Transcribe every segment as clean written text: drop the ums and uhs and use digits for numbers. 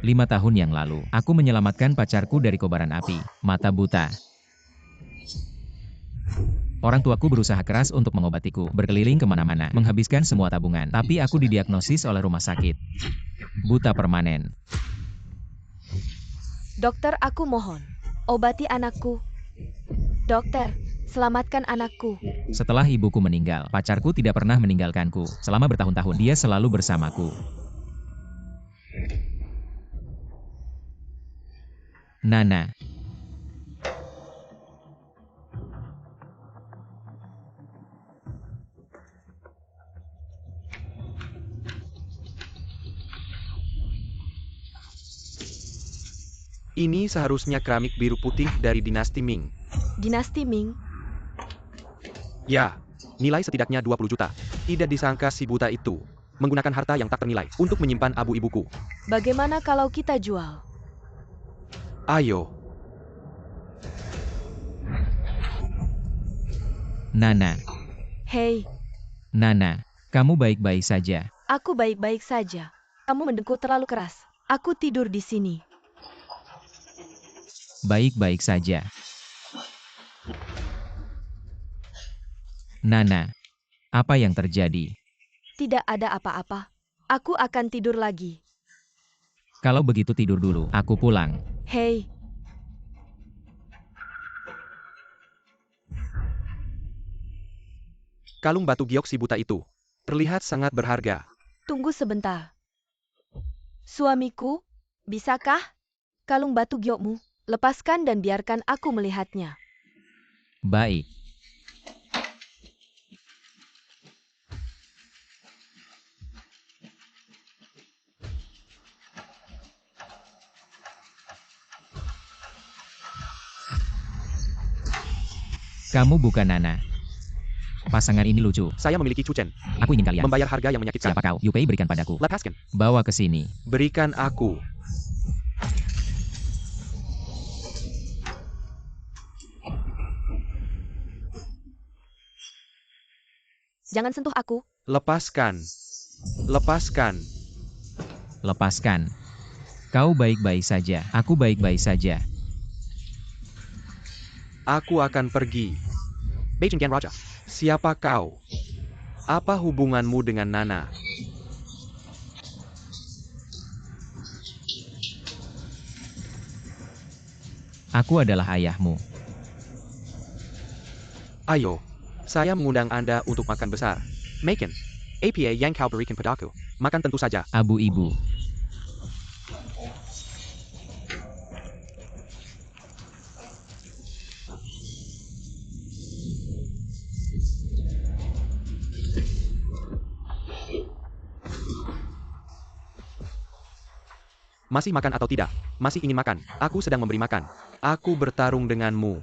5 tahun yang lalu, aku menyelamatkan pacarku dari kobaran api. Mata buta. Orang tuaku berusaha keras untuk mengobatiku, berkeliling kemana-mana, menghabiskan semua tabungan. Tapi aku didiagnosis oleh rumah sakit. Buta permanen. Dokter, aku mohon, obati anakku. Dokter, selamatkan anakku. Setelah ibuku meninggal, pacarku tidak pernah meninggalkanku. Selama bertahun-tahun, dia selalu bersamaku. Nana. Ini seharusnya keramik biru putih dari dinasti Ming. Dinasti Ming? Ya, nilai setidaknya 20 juta. Tidak disangka si buta itu menggunakan harta yang tak ternilai untuk menyimpan abu ibuku. Bagaimana kalau kita jual? Ayo, Nana. Hei, Nana. Kamu baik-baik saja. aku baik-baik saja. Kamu mendengkur terlalu keras. Aku tidur di sini. Baik-baik saja. Nana. Apa yang terjadi? Tidak ada apa-apa. Aku akan tidur lagi. Kalau begitu tidur dulu, aku pulang. Hei, kalung batu giok si buta itu terlihat sangat berharga. tunggu sebentar. Suamiku, bisakah? Kalung batu giokmu, lepaskan dan biarkan aku melihatnya. Baik. Kamu bukan Nana. Pasangan ini lucu. Saya memiliki Cuchen. Aku ingin kalian. Membayar harga yang menyakitkan. Siapa kau? Yupei, berikan padaku. Lepaskan. Bawa ke sini. Berikan aku. Jangan sentuh aku. Lepaskan. Lepaskan. Lepaskan. Kau baik-baik saja. Aku baik-baik saja. Aku akan pergi. Beijing Gan Raja. Siapa kau? Apa hubunganmu dengan Nana? Aku adalah ayahmu. Ayo, saya mengundang Anda untuk makan besar. Makan. APA yang kau berikan padaku. Makan tentu saja. Abu ibu. Masih makan atau tidak? Masih ingin makan. Aku sedang memberi makan. Aku bertarung denganmu.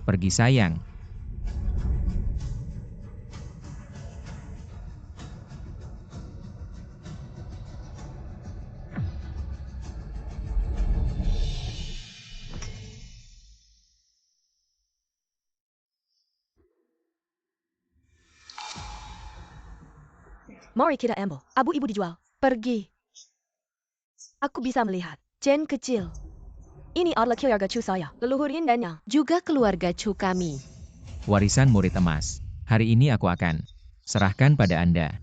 Pergi sayang. Mari kita ambil. Abu ibu dijual. Pergi. Aku bisa melihat. Jen kecil. Ini adalah keluarga cu saya. Leluhur indahnya. Juga keluarga cu kami. Warisan murid emas. Hari ini aku akan serahkan pada Anda.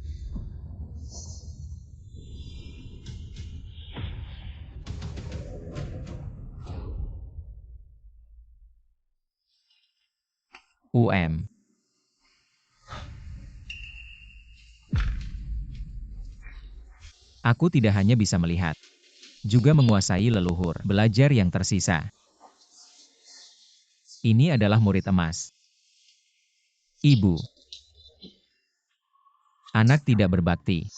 Aku tidak hanya bisa melihat, juga menguasai leluhur, belajar yang tersisa. Ini adalah murid emas. Ibu. Anak tidak berbakti.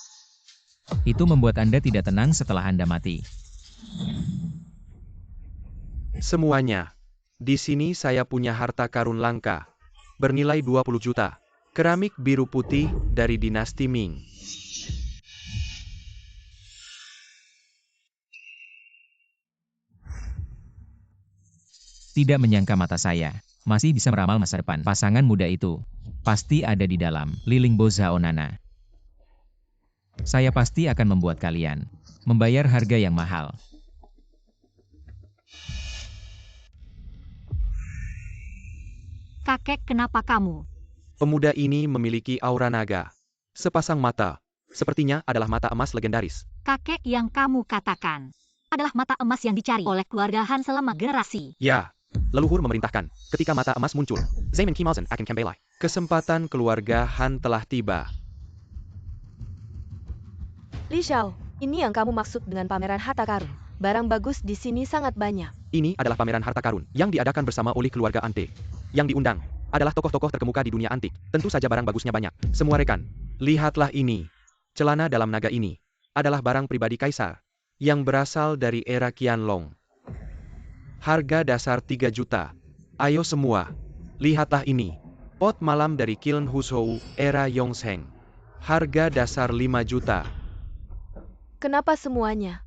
Itu membuat Anda tidak tenang setelah Anda mati. Semuanya. Di sini saya punya harta karun langka. Bernilai 20 juta. Keramik biru putih dari dinasti Ming. Tidak menyangka mata saya masih bisa meramal masa depan. Pasangan muda itu pasti ada di dalam Li Lingbo Zaonana. Saya pasti akan membuat kalian membayar harga yang mahal. Kakek, kenapa kamu? Pemuda ini memiliki aura naga. Sepasang mata. Sepertinya adalah mata emas legendaris. Kakek, yang kamu katakan adalah mata emas yang dicari oleh keluarga Han selama generasi. Ya, leluhur memerintahkan. Ketika mata emas muncul, Zaman Kimauzen akan kembali. Kesempatan keluarga Han telah tiba. Li Xiao, ini yang kamu maksud dengan pameran harta karun. Barang bagus di sini sangat banyak. Ini adalah pameran harta karun yang diadakan bersama oleh keluarga antik. Yang diundang adalah tokoh-tokoh terkemuka di dunia antik. Tentu saja barang bagusnya banyak. Semua rekan, lihatlah ini. Celana dalam naga ini adalah barang pribadi kaisar yang berasal dari era Qianlong. Harga dasar 3 juta. Ayo semua, lihatlah ini. Pot malam dari Kiln Hushou era Yongzheng. Harga dasar 5 juta. Kenapa semuanya?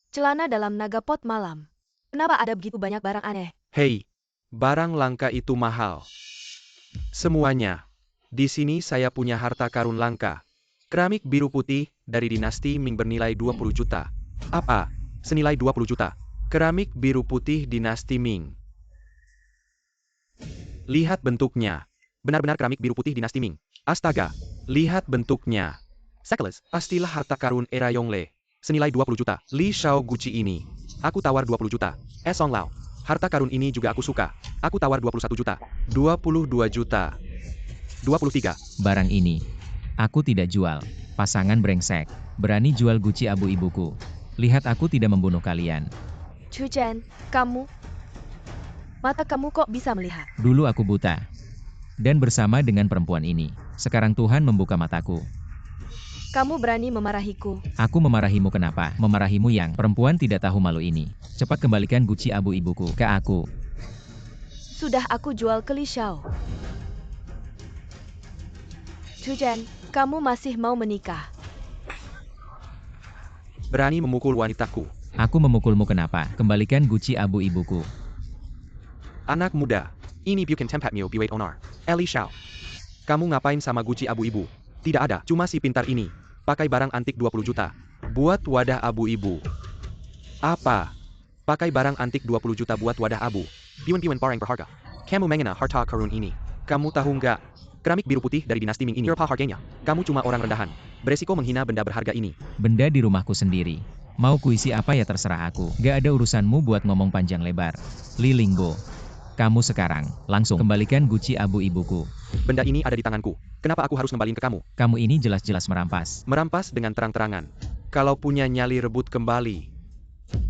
Celana dalam naga pot malam. Kenapa ada begitu banyak barang aneh? Hei, barang langka itu mahal. Semuanya. Di sini saya punya harta karun langka. Keramik biru putih dari dinasti Ming bernilai 20 juta. Apa? Senilai 20 juta. Keramik biru putih dinasti Ming. Lihat bentuknya. Benar-benar keramik biru putih dinasti Ming. Astaga, lihat bentuknya. Sekeles, pastilah harta karun era Yongle. Senilai 20 juta. Li Xiao Gucci ini. Aku tawar 20 juta. Song Lao. Harta karun ini juga aku suka. Aku tawar 21 juta. 22 juta. 23. Barang ini aku tidak jual. Pasangan brengsek. Berani jual Gucci abu ibuku. Lihat aku tidak membunuh kalian. Chu Chen, kamu? Mata kamu kok bisa melihat? Dulu aku buta. Dan bersama dengan perempuan ini. Sekarang Tuhan membuka mataku. Kamu berani memarahiku? Aku memarahimu kenapa? Memarahimu yang perempuan tidak tahu malu ini. Cepat kembalikan Gucci abu ibuku ke aku. Sudah aku jual ke Li Xiao. Chu Chen, kamu masih mau menikah? Berani memukul wanitaku. Aku memukulmu kenapa? Kembalikan Gucci abu ibuku. Anak muda. Ini bukan tempatmu buat onar. Li Xiao. Kamu ngapain sama Gucci abu ibu? Tidak ada, cuma si pintar ini. Pakai barang antik 20 juta. Buat wadah abu ibu. Apa? Pakai barang antik 20 juta buat wadah abu. Piwan-piwan barang berharga. Kamu mengenal harta karun ini. Kamu tahu nggak? Keramik biru putih dari dinasti Ming ini. Berapa harganya? Kamu cuma orang rendahan. Beresiko menghina benda berharga ini. Benda di rumahku sendiri. Mau kuisi apa ya terserah aku. Gak ada urusanmu buat ngomong panjang lebar. Li Lingbo. Kamu sekarang, langsung kembalikan Gucci abu ibuku. Benda ini ada di tanganku. Kenapa aku harus ngembalin ke kamu? Kamu ini jelas-jelas merampas. Merampas dengan terang-terangan. Kalau punya nyali rebut kembali.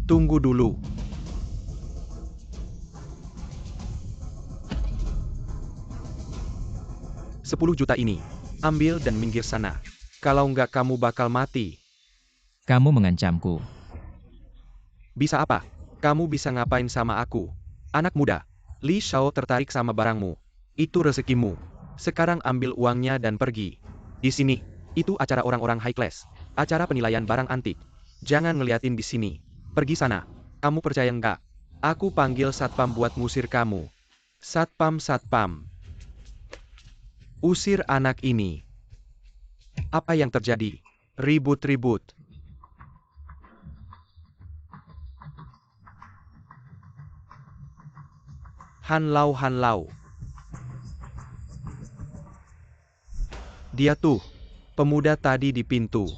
Tunggu dulu. $10 juta ini. Ambil dan minggir sana. Kalau nggak kamu bakal mati. Kamu mengancamku. Bisa apa? Kamu bisa ngapain sama aku? Anak muda. Li Xiao tertarik sama barangmu. Itu rezekimu. Sekarang ambil uangnya dan pergi. Di sini, itu acara orang-orang high class. Acara penilaian barang antik. Jangan ngeliatin di sini. Pergi sana. Kamu percaya nggak? Aku panggil satpam buat ngusir kamu. Satpam. Usir anak ini. Apa yang terjadi? Ribut-ribut. Han Lao. Dia tuh, pemuda tadi di pintu.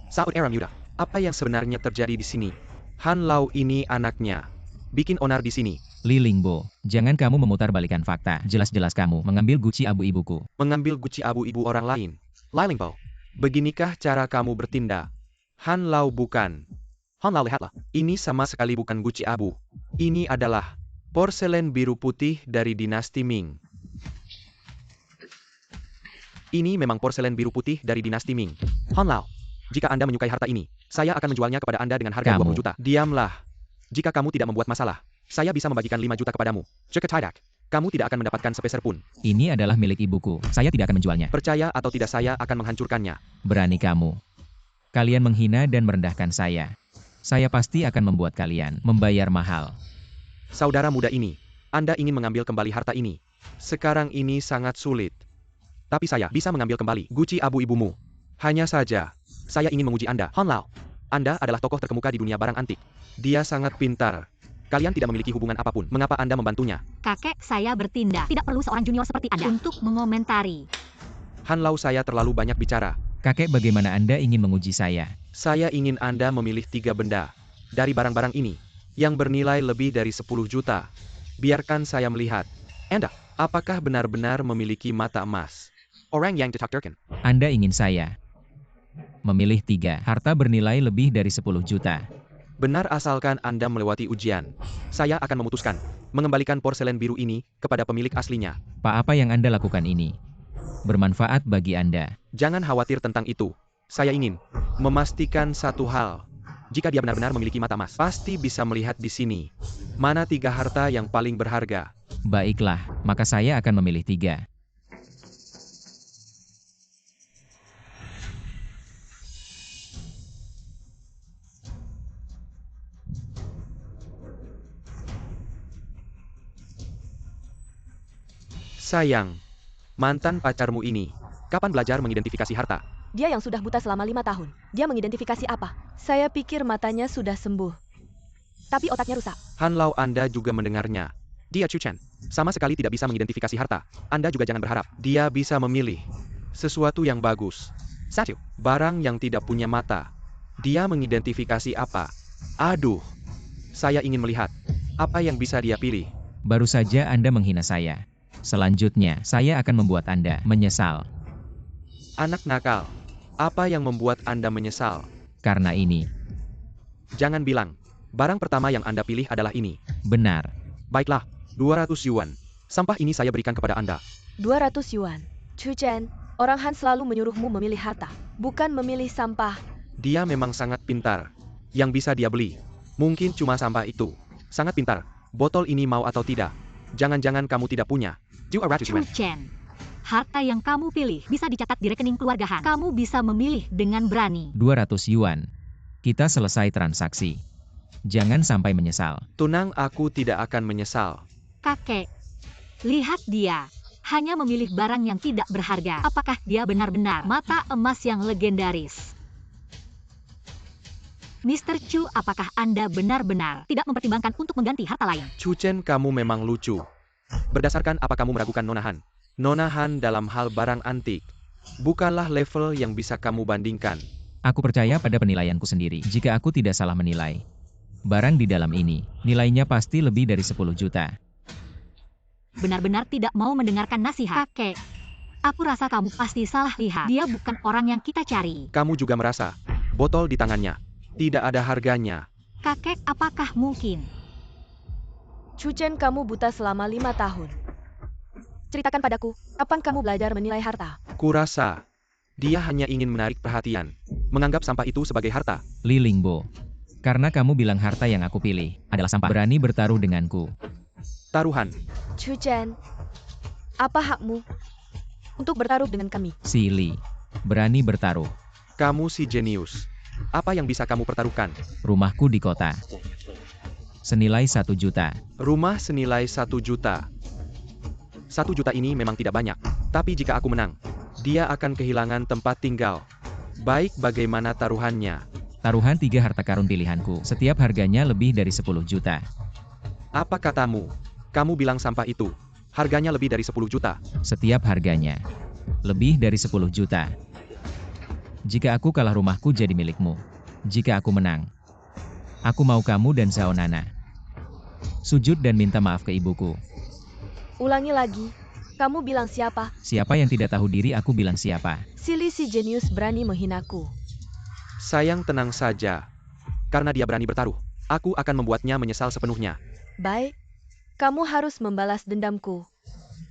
Saud Era Muda, apa yang sebenarnya terjadi di sini? Han Lao ini anaknya. Bikin onar di sini. Li Lingbo, jangan kamu memutarbalikkan fakta. Jelas-jelas kamu mengambil Gucci abu ibuku. Mengambil Gucci abu ibu orang lain. Li Lingbo, beginikah cara kamu bertindak? Han Lao bukan. Han Lao, lihatlah. Ini sama sekali bukan Gucci abu. Ini adalah porselen biru putih dari dinasti Ming. Ini memang porselen biru putih dari dinasti Ming. Han Lao, jika Anda menyukai harta ini, saya akan menjualnya kepada Anda dengan harga 20 juta. Diamlah. Jika kamu tidak membuat masalah, saya bisa membagikan 5 juta kepadamu. Cekat tidak. Kamu tidak akan mendapatkan sepeser pun. Ini adalah milik ibuku. Saya tidak akan menjualnya. Percaya atau tidak, saya akan menghancurkannya. Berani kamu. Kalian menghina dan merendahkan saya. Saya pasti akan membuat kalian membayar mahal. Saudara muda ini, Anda ingin mengambil kembali harta ini. Sekarang ini sangat sulit. Tapi saya bisa mengambil kembali guci abu ibumu. Hanya saja, saya ingin menguji Anda, Han Lao. Anda adalah tokoh terkemuka di dunia barang antik. Dia sangat pintar. Kalian tidak memiliki hubungan apapun. Mengapa Anda membantunya? Kakek saya bertindak. Tidak perlu seorang junior seperti Anda untuk mengomentari. Han Lao, saya terlalu banyak bicara. Kakek, bagaimana Anda ingin menguji saya? Saya ingin Anda memilih 3 benda dari barang-barang ini yang bernilai lebih dari 10 juta. Biarkan saya melihat. Anda, apakah benar-benar memiliki mata emas? Orang yang ditakdirkan. Anda ingin saya memilih 3 harta bernilai lebih dari 10 juta. Benar, asalkan Anda melewati ujian. Saya akan memutuskan mengembalikan porselen biru ini kepada pemilik aslinya. Pak, apa yang Anda lakukan ini bermanfaat bagi Anda. Jangan khawatir tentang itu. Saya ingin memastikan satu hal. Jika dia benar-benar memiliki mata emas, pasti bisa melihat di sini mana 3 harta yang paling berharga. Baiklah, maka saya akan memilih 3. Sayang, mantan pacarmu ini, kapan belajar mengidentifikasi harta? Dia yang sudah buta selama 5 tahun. Dia mengidentifikasi apa? Saya pikir matanya sudah sembuh. Tapi otaknya rusak. Han Lao, Anda juga mendengarnya. Dia Chu Chen. Sama sekali tidak bisa mengidentifikasi harta. Anda juga jangan berharap dia bisa memilih sesuatu yang bagus. 1. Barang yang tidak punya mata. Dia mengidentifikasi apa? Aduh, saya ingin melihat apa yang bisa dia pilih. Baru saja Anda menghina saya. Selanjutnya, saya akan membuat Anda menyesal. Anak nakal, apa yang membuat Anda menyesal? Karena ini. Jangan bilang, barang pertama yang Anda pilih adalah ini. Benar. Baiklah, 200 yuan. Sampah ini saya berikan kepada Anda. 200 yuan. Chu Chen, orang Han selalu menyuruhmu memilih harta, bukan memilih sampah. Dia memang sangat pintar. Yang bisa dia beli, mungkin cuma sampah itu. Sangat pintar. Botol ini mau atau tidak? Jangan-jangan kamu tidak punya. 200 Chu yuan. Chen, harta yang kamu pilih bisa dicatat di rekening keluarga Han. Kamu bisa memilih dengan berani. 200 yuan. Kita selesai transaksi. Jangan sampai menyesal. Tunang, aku tidak akan menyesal. Kakek, lihat dia. Hanya memilih barang yang tidak berharga. Apakah dia benar-benar mata emas yang legendaris? Mr. Chu, apakah Anda benar-benar tidak mempertimbangkan untuk mengganti harta lain? Chu Chen, kamu memang lucu. Berdasarkan apa kamu meragukan Nona Han? Nona Han dalam hal barang antik bukanlah level yang bisa kamu bandingkan. Aku percaya pada penilaianku sendiri. Jika aku tidak salah menilai, barang di dalam ini, nilainya pasti lebih dari 10 juta. Benar-benar tidak mau mendengarkan nasihat. Kakek, aku rasa kamu pasti salah lihat. Dia bukan orang yang kita cari. Kamu juga merasa, botol di tangannya tidak ada harganya. Kakek, apakah mungkin? Chu Chen, kamu buta selama 5 tahun. Ceritakan padaku, kapan kamu belajar menilai harta? Kurasa, dia hanya ingin menarik perhatian, menganggap sampah itu sebagai harta. Li Lingbo. Karena kamu bilang harta yang aku pilih adalah sampah. Berani bertaruh denganku. Taruhan. Chu Chen, apa hakmu untuk bertaruh dengan kami? Si Li. Berani bertaruh. Kamu si jenius. Apa yang bisa kamu pertaruhkan? Rumahku di kota. Senilai 1 juta. Rumah senilai 1 juta. 1 juta ini memang tidak banyak. Tapi jika aku menang, dia akan kehilangan tempat tinggal. Baik, bagaimana taruhannya? Taruhan 3 harta karun pilihanku. Setiap harganya lebih dari 10 juta. Apa katamu? Kamu bilang sampah itu harganya lebih dari 10 juta. Setiap harganya lebih dari 10 juta. Jika aku kalah, rumahku jadi milikmu. Jika aku menang, aku mau kamu dan Zhao Nana sujud dan minta maaf ke ibuku. Ulangi lagi. Kamu bilang siapa? Siapa yang tidak tahu diri, aku bilang siapa. Si jenius berani menghinaku. Sayang, tenang saja. Karena dia berani bertaruh, aku akan membuatnya menyesal sepenuhnya. Baik. Kamu harus membalas dendamku.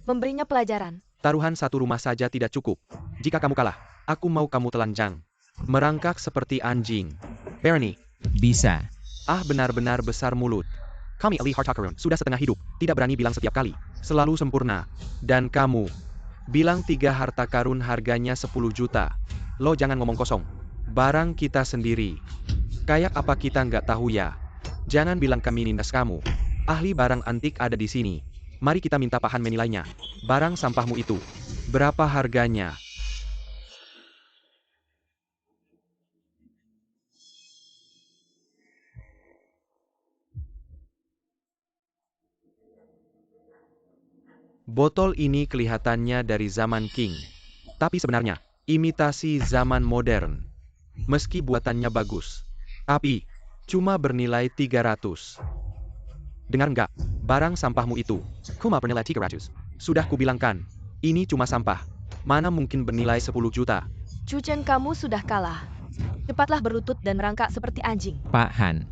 Memberinya pelajaran. Taruhan 1 rumah saja tidak cukup. Jika kamu kalah, aku mau kamu telanjang. Merangkak seperti anjing. Bernie. Bisa. Ah, benar-benar besar mulut. Kami Ali Hartakarun sudah setengah hidup, tidak berani bilang setiap kali. Selalu sempurna. Dan kamu bilang 3 harta karun harganya 10 juta. Lo jangan ngomong kosong. Barang kita sendiri. Kayak apa kita nggak tahu ya? Jangan bilang kami nindas kamu. Ahli barang antik ada di sini. Mari kita minta Pak Han menilainya. Barang sampahmu itu, berapa harganya? Botol ini kelihatannya dari zaman King. Tapi sebenarnya, imitasi zaman modern. Meski buatannya bagus. Tapi, cuma bernilai 300. Dengar nggak? Barang sampahmu itu, cuma bernilai 300. Sudah kubilangkan, ini cuma sampah. Mana mungkin bernilai 10 juta? Chu Chen, kamu sudah kalah. Cepatlah berlutut dan merangkak seperti anjing. Pak Han,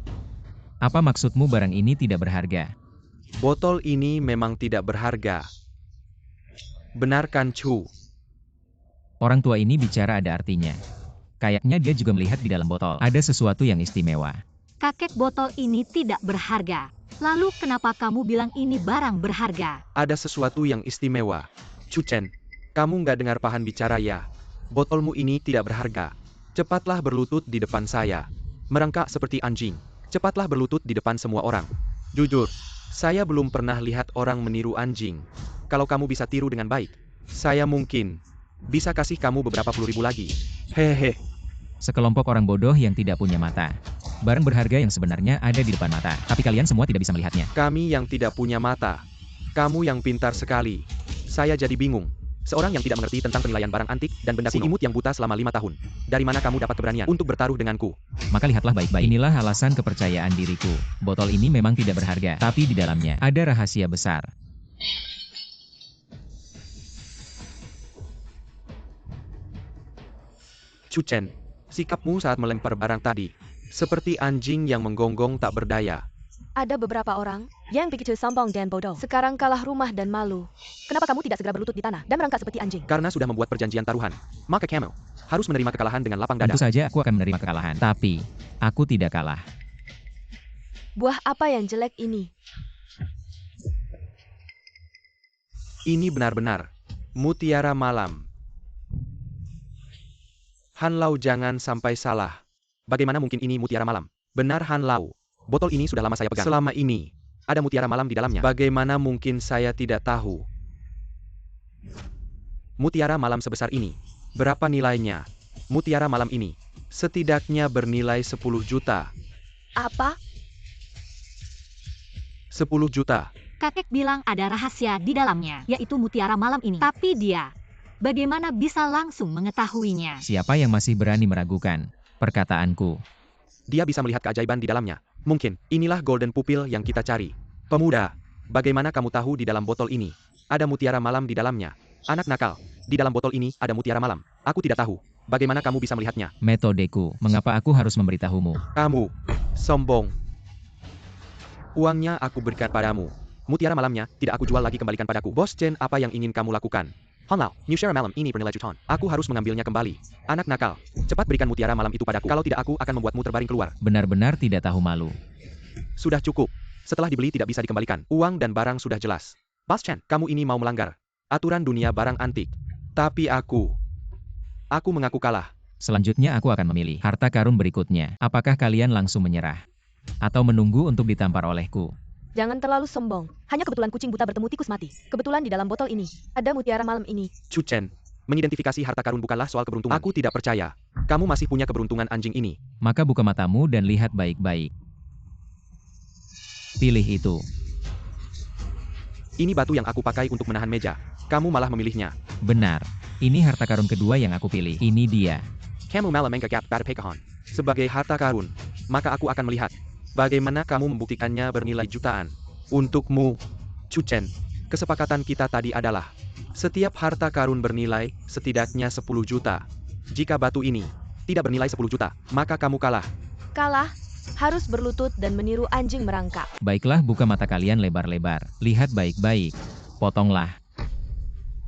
apa maksudmu barang ini tidak berharga? Botol ini memang tidak berharga. Benarkan Chu? Orang tua ini bicara ada artinya. Kayaknya dia juga melihat di dalam botol ada sesuatu yang istimewa. Kakek, botol ini tidak berharga. Lalu kenapa kamu bilang ini barang berharga? Ada sesuatu yang istimewa. Chu Chen, kamu nggak dengar Pak Han bicara ya? Botolmu ini tidak berharga. Cepatlah berlutut di depan saya. Merangkak seperti anjing. Cepatlah berlutut di depan semua orang. Jujur, saya belum pernah lihat orang meniru anjing. Kalau kamu bisa tiru dengan baik, saya mungkin bisa kasih kamu beberapa puluh ribu lagi. Hehehe. Sekelompok orang bodoh yang tidak punya mata. Barang berharga yang sebenarnya ada di depan mata, tapi kalian semua tidak bisa melihatnya. Kami yang tidak punya mata. Kamu yang pintar sekali. Saya jadi bingung. Seorang yang tidak mengerti tentang penilaian barang antik dan benda kuno. Si imut yang buta selama 5 tahun. Dari mana kamu dapat keberanian untuk bertaruh denganku? Maka lihatlah baik-baik. Inilah alasan kepercayaan diriku. Botol ini memang tidak berharga, tapi di dalamnya ada rahasia besar. Chu Chen, sikapmu saat melempar barang tadi, seperti anjing yang menggonggong tak berdaya. Ada beberapa orang yang begitu sombong dan bodoh. Sekarang kalah rumah dan malu. Kenapa kamu tidak segera berlutut di tanah dan merangkak seperti anjing? Karena sudah membuat perjanjian taruhan, maka kamu harus menerima kekalahan dengan lapang dada. Tentu saja aku akan menerima kekalahan, tapi aku tidak kalah. Buah apa yang jelek ini? Ini benar-benar mutiara malam. Han Lau, jangan sampai salah. Bagaimana mungkin ini mutiara malam? Benar Han Lau. Botol ini sudah lama saya pegang. Selama ini, ada mutiara malam di dalamnya. Bagaimana mungkin saya tidak tahu? Mutiara malam sebesar ini. Berapa nilainya? Mutiara malam ini setidaknya bernilai 10 juta. Apa? 10 juta. Kakek bilang ada rahasia di dalamnya, yaitu mutiara malam ini. Tapi dia, bagaimana bisa langsung mengetahuinya? Siapa yang masih berani meragukan perkataanku? Dia bisa melihat keajaiban di dalamnya. Mungkin, inilah golden pupil yang kita cari. Pemuda, bagaimana kamu tahu di dalam botol ini ada mutiara malam di dalamnya? Anak nakal, di dalam botol ini ada mutiara malam. Aku tidak tahu. Bagaimana kamu bisa melihatnya? Metodeku, mengapa aku harus memberitahumu? Kamu, sombong. Uangnya aku berikan padamu. Mutiara malamnya, tidak aku jual lagi, kembalikan padaku. Bos Chen, apa yang ingin kamu lakukan? Han Lau, mutiara malam ini bernilai jutaan. Aku harus mengambilnya kembali. Anak nakal, cepat berikan mutiara malam itu padaku. Kalau tidak, aku akan membuatmu terbaring keluar. Benar-benar tidak tahu malu. Sudah cukup. Setelah dibeli tidak bisa dikembalikan. Uang dan barang sudah jelas. Bos Chen, kamu ini mau melanggar aturan dunia barang antik. Tapi aku mengaku kalah. Selanjutnya aku akan memilih harta karun berikutnya. Apakah kalian langsung menyerah? Atau menunggu untuk ditampar olehku? Jangan terlalu sombong. Hanya kebetulan kucing buta bertemu tikus mati. Kebetulan di dalam botol ini ada mutiara malam ini. Chu Chen, mengidentifikasi harta karun bukanlah soal keberuntungan. Aku tidak percaya. Kamu masih punya keberuntungan anjing ini. Maka buka matamu dan lihat baik-baik. Pilih itu. Ini batu yang aku pakai untuk menahan meja. Kamu malah memilihnya. Benar. Ini harta karun kedua yang aku pilih. Ini dia. Kamu malah menganggap pada pekahan sebagai harta karun. Maka aku akan melihat bagaimana kamu membuktikannya bernilai jutaan. Untukmu, Chu Chen, kesepakatan kita tadi adalah setiap harta karun bernilai setidaknya 10 juta. Jika batu ini tidak bernilai 10 juta, maka kamu kalah. Kalah, harus berlutut dan meniru anjing merangkak. Baiklah, buka mata kalian lebar-lebar. Lihat baik-baik. Potonglah.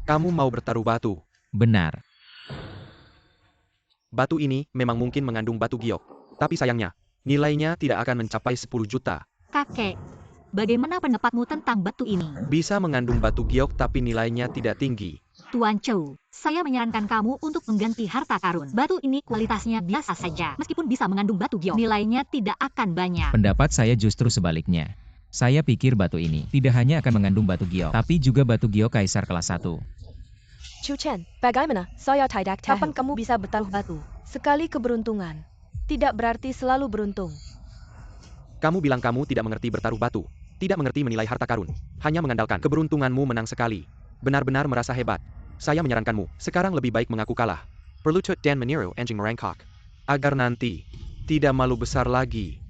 Kamu mau bertaruh batu. Benar. Batu ini memang mungkin mengandung batu giok. Tapi sayangnya, nilainya tidak akan mencapai 10 juta. Kakek, bagaimana pendapatmu tentang batu ini? Bisa mengandung batu giok tapi nilainya tidak tinggi. Tuan Chou, saya menyarankan kamu untuk mengganti harta karun. Batu ini kualitasnya biasa saja. Meskipun bisa mengandung batu giok, nilainya tidak akan banyak. Pendapat saya justru sebaliknya. Saya pikir batu ini tidak hanya akan mengandung batu giok, tapi juga batu giok kaisar kelas 1. Chu Chen, bagaimana? Saya tidak tahu. Kapan kamu bisa bertaruh batu? Sekali keberuntungan. Tidak berarti selalu beruntung. Kamu bilang kamu tidak mengerti bertaruh batu. Tidak mengerti menilai harta karun. Hanya mengandalkan keberuntunganmu menang sekali. Benar-benar merasa hebat. Saya menyarankanmu, sekarang lebih baik mengaku kalah. Perlutut dan meniru anjing merangkak. Agar nanti, tidak malu besar lagi.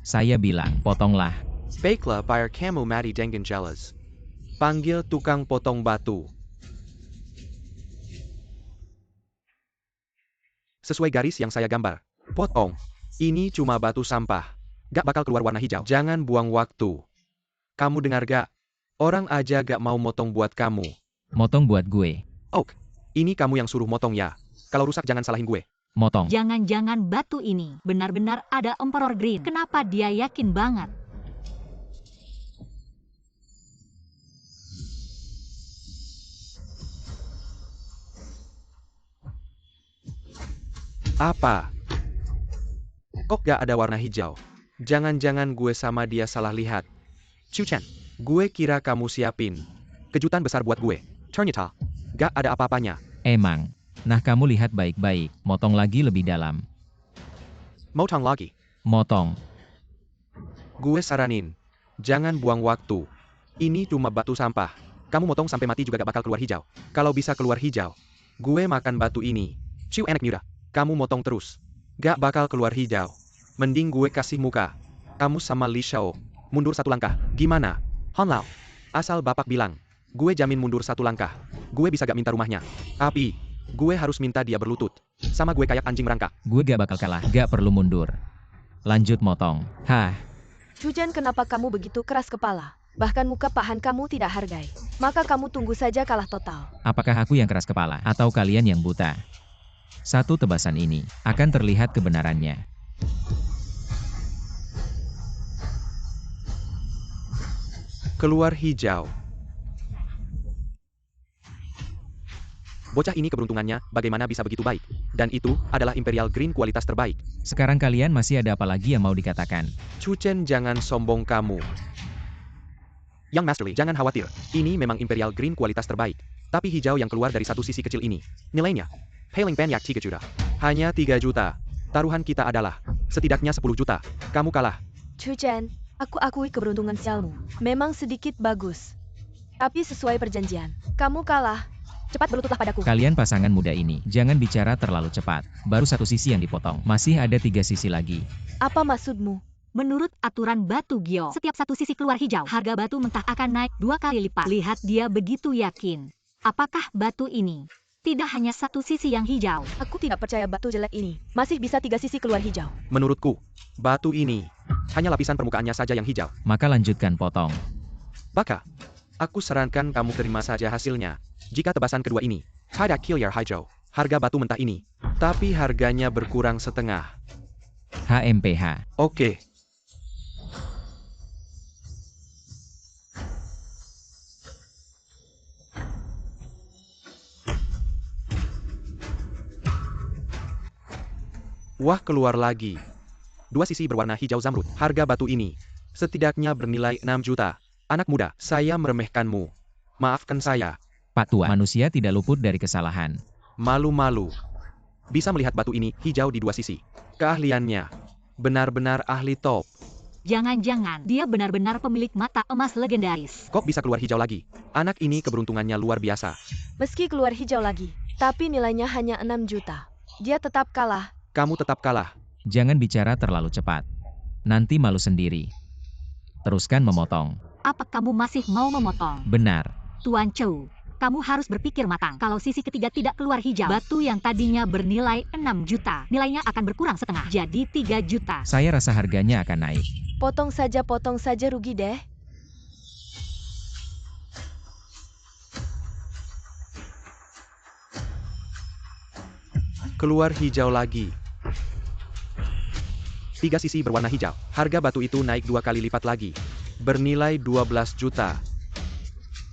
Saya bilang, potonglah. Baiklah biar kamu mati dengan jelas. Panggil tukang potong batu. Sesuai garis yang saya gambar. Potong. Ini cuma batu sampah. Gak bakal keluar warna hijau. Jangan buang waktu. Kamu dengar gak? Orang aja gak mau motong buat kamu. Motong buat gue. Oak, ini kamu yang suruh motong ya. Kalau rusak jangan salahin gue. Motong. Jangan-jangan batu ini benar-benar ada Emperor Green. Kenapa dia yakin banget? Apa? Kok gak ada warna hijau? Jangan-jangan gue sama dia salah lihat. Chu Chen, gue kira kamu siapin kejutan besar buat gue. Ternyata, gak ada apa-apanya. Emang. Nah kamu lihat baik-baik, motong lagi lebih dalam. Motong lagi. Motong. Gue saranin, jangan buang waktu. Ini cuma batu sampah. Kamu motong sampai mati juga gak bakal keluar hijau. Kalau bisa keluar hijau, gue makan batu ini. Ciu enak nyudah. Kamu motong terus. Gak bakal keluar hijau. Mending gue kasih muka. Kamu sama Li Shao. Mundur satu langkah. Gimana? Han Lao. Asal bapak bilang. Gue jamin mundur satu langkah. Gue bisa gak minta rumahnya. Tapi, gue harus minta dia berlutut. Sama gue kayak anjing merangkak. Gue gak bakal kalah, gak perlu mundur. Lanjut motong. Hah. Chu Chen, kenapa kamu begitu keras kepala? Bahkan muka Pak Han kamu tidak hargai. Maka kamu tunggu saja kalah total. Apakah aku yang keras kepala, atau kalian yang buta? Satu tebasan ini, akan terlihat kebenarannya. Keluar hijau. Bocah ini keberuntungannya, bagaimana bisa begitu baik? Dan itu, adalah Imperial Green kualitas terbaik. Sekarang kalian masih ada apa lagi yang mau dikatakan? Chu Chen jangan sombong kamu. Yang Masterly, jangan khawatir. Ini memang Imperial Green kualitas terbaik. Tapi hijau yang keluar dari satu sisi kecil ini. Nilainya, paling banyak 3 juta. Hanya 3 juta. Taruhan kita adalah, setidaknya 10 juta. Kamu kalah. Chu Chen, aku akui keberuntungan sialmu. Memang sedikit bagus. Tapi sesuai perjanjian, kamu kalah. Cepat berlututlah padaku. Kalian pasangan muda ini, jangan bicara terlalu cepat. Baru satu sisi yang dipotong, masih ada 3 sisi lagi. Apa maksudmu? Menurut aturan batu giok, setiap satu sisi keluar hijau, harga batu mentah akan naik 2 kali lipat. Lihat dia begitu yakin. Apakah batu ini tidak hanya satu sisi yang hijau? Aku tidak percaya batu jelek ini masih bisa 3 sisi keluar hijau. Menurutku, batu ini, hanya lapisan permukaannya saja yang hijau. Maka lanjutkan potong. Baka, aku sarankan kamu terima saja hasilnya. Jika tebasan kedua ini, tidak kilyar hijau, harga batu mentah ini. Tapi harganya berkurang setengah. HMPH. Oke. Wah, keluar lagi. 2 sisi berwarna hijau zamrud. Harga batu ini setidaknya bernilai 6 juta. Anak muda, saya meremehkanmu. Maafkan saya. Pak Tua, manusia tidak luput dari kesalahan. Malu-malu. Bisa melihat batu ini hijau di 2 sisi. Keahliannya benar-benar ahli top. Jangan-jangan dia benar-benar pemilik mata emas legendaris. Kok bisa keluar hijau lagi? Anak ini keberuntungannya luar biasa. Meski keluar hijau lagi, tapi nilainya hanya 6 juta. Dia tetap kalah. Kamu tetap kalah. Jangan bicara terlalu cepat. Nanti malu sendiri. Teruskan memotong. Apa kamu masih mau memotong? Benar. Tuan Chou, kamu harus berpikir matang. Kalau sisi ketiga tidak keluar hijau, batu yang tadinya bernilai 6 juta, nilainya akan berkurang setengah, jadi 3 juta. Saya rasa harganya akan naik. Potong saja rugi deh. Keluar hijau lagi. 3 sisi berwarna hijau. Harga batu itu naik 2 kali lipat lagi. Bernilai 12 juta.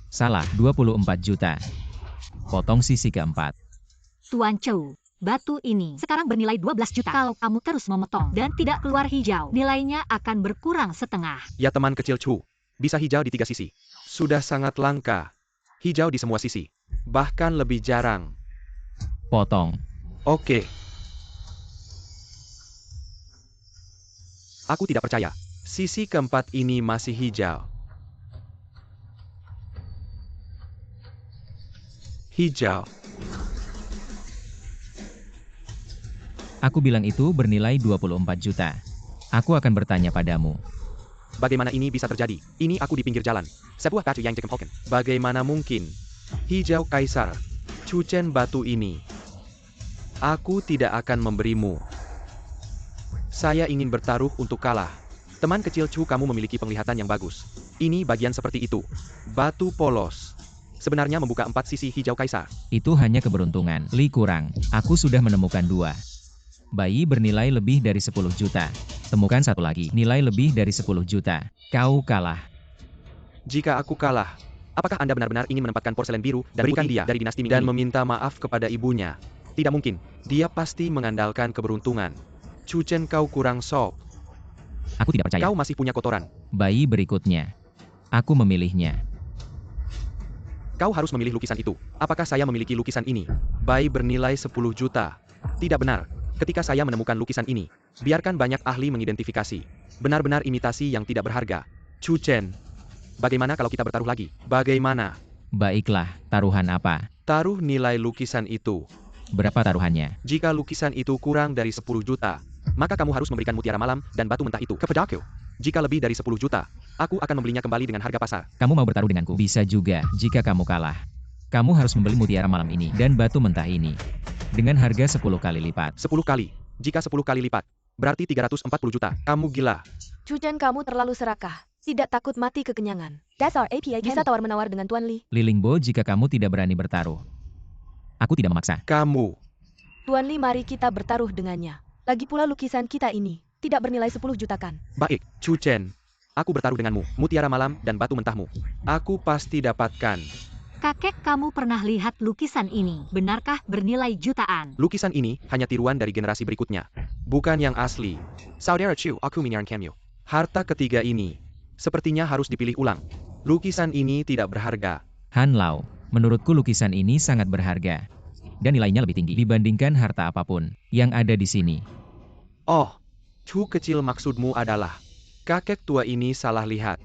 Salah, 24 juta. Potong sisi keempat. Tuan Chou, batu ini sekarang bernilai 12 juta. Kalau kamu terus memotong dan tidak keluar hijau, nilainya akan berkurang setengah. Ya teman kecil Chu, bisa hijau di 3 sisi. Sudah sangat langka. Hijau di semua sisi. Bahkan lebih jarang. Potong. Oke. Aku tidak percaya. Sisi keempat ini masih hijau. Hijau. Aku bilang itu bernilai 24 juta. Aku akan bertanya padamu. Bagaimana ini bisa terjadi? Ini aku di pinggir jalan. Sebuah batu yang Hoken. Bagaimana mungkin? Hijau kaisar. Cucen batu ini. Aku tidak akan memberimu. Saya ingin bertaruh untuk kalah. Teman kecil Chu, kamu memiliki penglihatan yang bagus. Ini bagian seperti itu. Batu polos. Sebenarnya membuka 4 sisi hijau kaisar. Itu hanya keberuntungan. Li kurang. Aku sudah menemukan 2. Bayi bernilai lebih dari 10 juta. Temukan satu lagi. Nilai lebih dari 10 juta. Kau kalah. Jika aku kalah, apakah Anda benar-benar ingin menempatkan porselen biru dan berikan dia dari dinasti Ming dan meminta maaf kepada ibunya? Tidak mungkin. Dia pasti mengandalkan keberuntungan. Cucen, kau kurang sop. Aku tidak percaya. Kau masih punya kotoran. Bayi berikutnya. Aku memilihnya. Kau harus memilih lukisan itu. Apakah saya memiliki lukisan ini? Bayi bernilai 10 juta. Tidak benar. Ketika saya menemukan lukisan ini, biarkan banyak ahli mengidentifikasi. Benar-benar imitasi yang tidak berharga. Cucen. Bagaimana kalau kita bertaruh lagi? Bagaimana? Baiklah, taruhan apa? Taruh nilai lukisan itu. Berapa taruhannya? Jika lukisan itu kurang dari 10 juta, maka kamu harus memberikan mutiara malam dan batu mentah itu kepadaku. Jika lebih dari 10 juta, aku akan membelinya kembali dengan harga pasar. Kamu mau bertaruh denganku? Bisa juga, jika kamu kalah. Kamu harus membeli mutiara malam ini dan batu mentah ini. Dengan harga 10 kali lipat. 10 kali. Jika 10 kali lipat, berarti 340 juta. Kamu gila. Cucen, kamu terlalu serakah. Tidak takut mati kekenyangan. Dasar APA bisa tawar-menawar dengan Tuan Li. Lilingbo, jika kamu tidak berani bertaruh. Aku tidak memaksa. Kamu. Tuan Li, mari kita bertaruh dengannya. Lagi pula lukisan kita ini tidak bernilai 10 juta kan? Baik, Cucen. Aku bertaruh denganmu, mutiara malam dan batu mentahmu. Aku pasti dapatkan. Kakek, kamu pernah lihat lukisan ini? Benarkah bernilai jutaan? Lukisan ini hanya tiruan dari generasi berikutnya. Bukan yang asli. Saudara Chu, aku menyarankan kamu. Harta ketiga ini sepertinya harus dipilih ulang. Lukisan ini tidak berharga. Han Lao, menurutku lukisan ini sangat berharga. Dan nilainya lebih tinggi dibandingkan harta apapun yang ada di sini. Oh, Chu kecil, maksudmu adalah kakek tua ini salah lihat.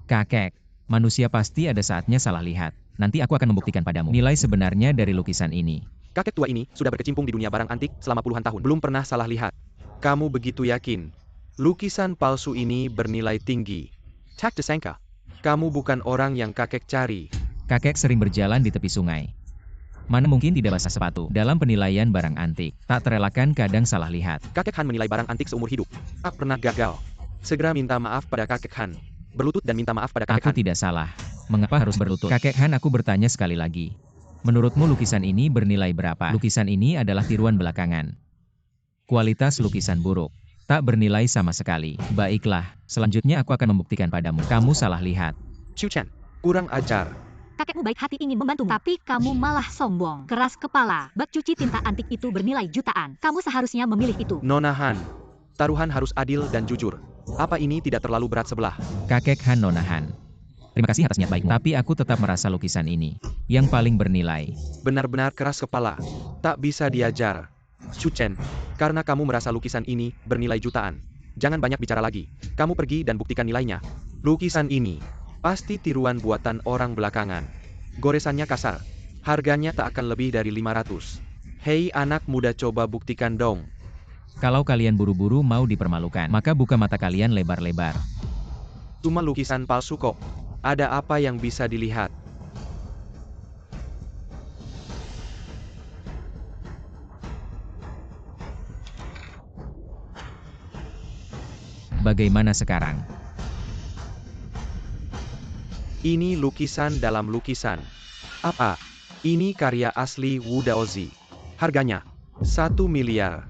Kakek, manusia pasti ada saatnya salah lihat. Nanti aku akan membuktikan padamu nilai sebenarnya dari lukisan ini. Kakek tua ini sudah berkecimpung di dunia barang antik selama puluhan tahun. Belum pernah salah lihat. Kamu begitu yakin? Lukisan palsu ini bernilai tinggi. Tak disangka. Kamu bukan orang yang kakek cari. Kakek sering berjalan di tepi sungai. Mana mungkin tidak basah sepatu dalam penilaian barang antik. Tak terelakkan kadang salah lihat. Kakek Han menilai barang antik seumur hidup. Tak pernah gagal. Segera minta maaf pada kakek Han. Berlutut dan minta maaf pada kakek Aku Han. tidak salah. Mengapa harus berlutut? Kakek Han, aku bertanya sekali lagi. Menurutmu lukisan ini bernilai berapa? Lukisan ini adalah tiruan belakangan. Kualitas lukisan buruk. Tak bernilai sama sekali. Baiklah, selanjutnya aku akan membuktikan padamu. Kamu salah lihat. Cucen, kurang ajar. Kakekmu baik hati ingin membantu, tapi kamu malah sombong, keras kepala. Bak cuci tinta antik itu bernilai jutaan. Kamu seharusnya memilih itu. Nona Han, taruhan harus adil dan jujur. Apa ini tidak terlalu berat sebelah? Kakek Han, Nona Han. Terima kasih atas niat baikmu. Tapi aku tetap merasa lukisan ini yang paling bernilai. Benar-benar keras kepala. Tak bisa diajar. Cucen, karena kamu merasa lukisan ini bernilai jutaan. Jangan banyak bicara lagi. Kamu pergi dan buktikan nilainya. Lukisan ini pasti tiruan buatan orang belakangan. Goresannya kasar. Harganya tak akan lebih dari 500. Hei anak muda, coba buktikan dong. Kalau kalian buru-buru mau dipermalukan, maka buka mata kalian lebar-lebar. Cuma lukisan palsu kok. Ada apa yang bisa dilihat? Bagaimana sekarang? Ini lukisan dalam lukisan. Apa? Ini karya asli Wu Daozi. Harganya 1 miliar.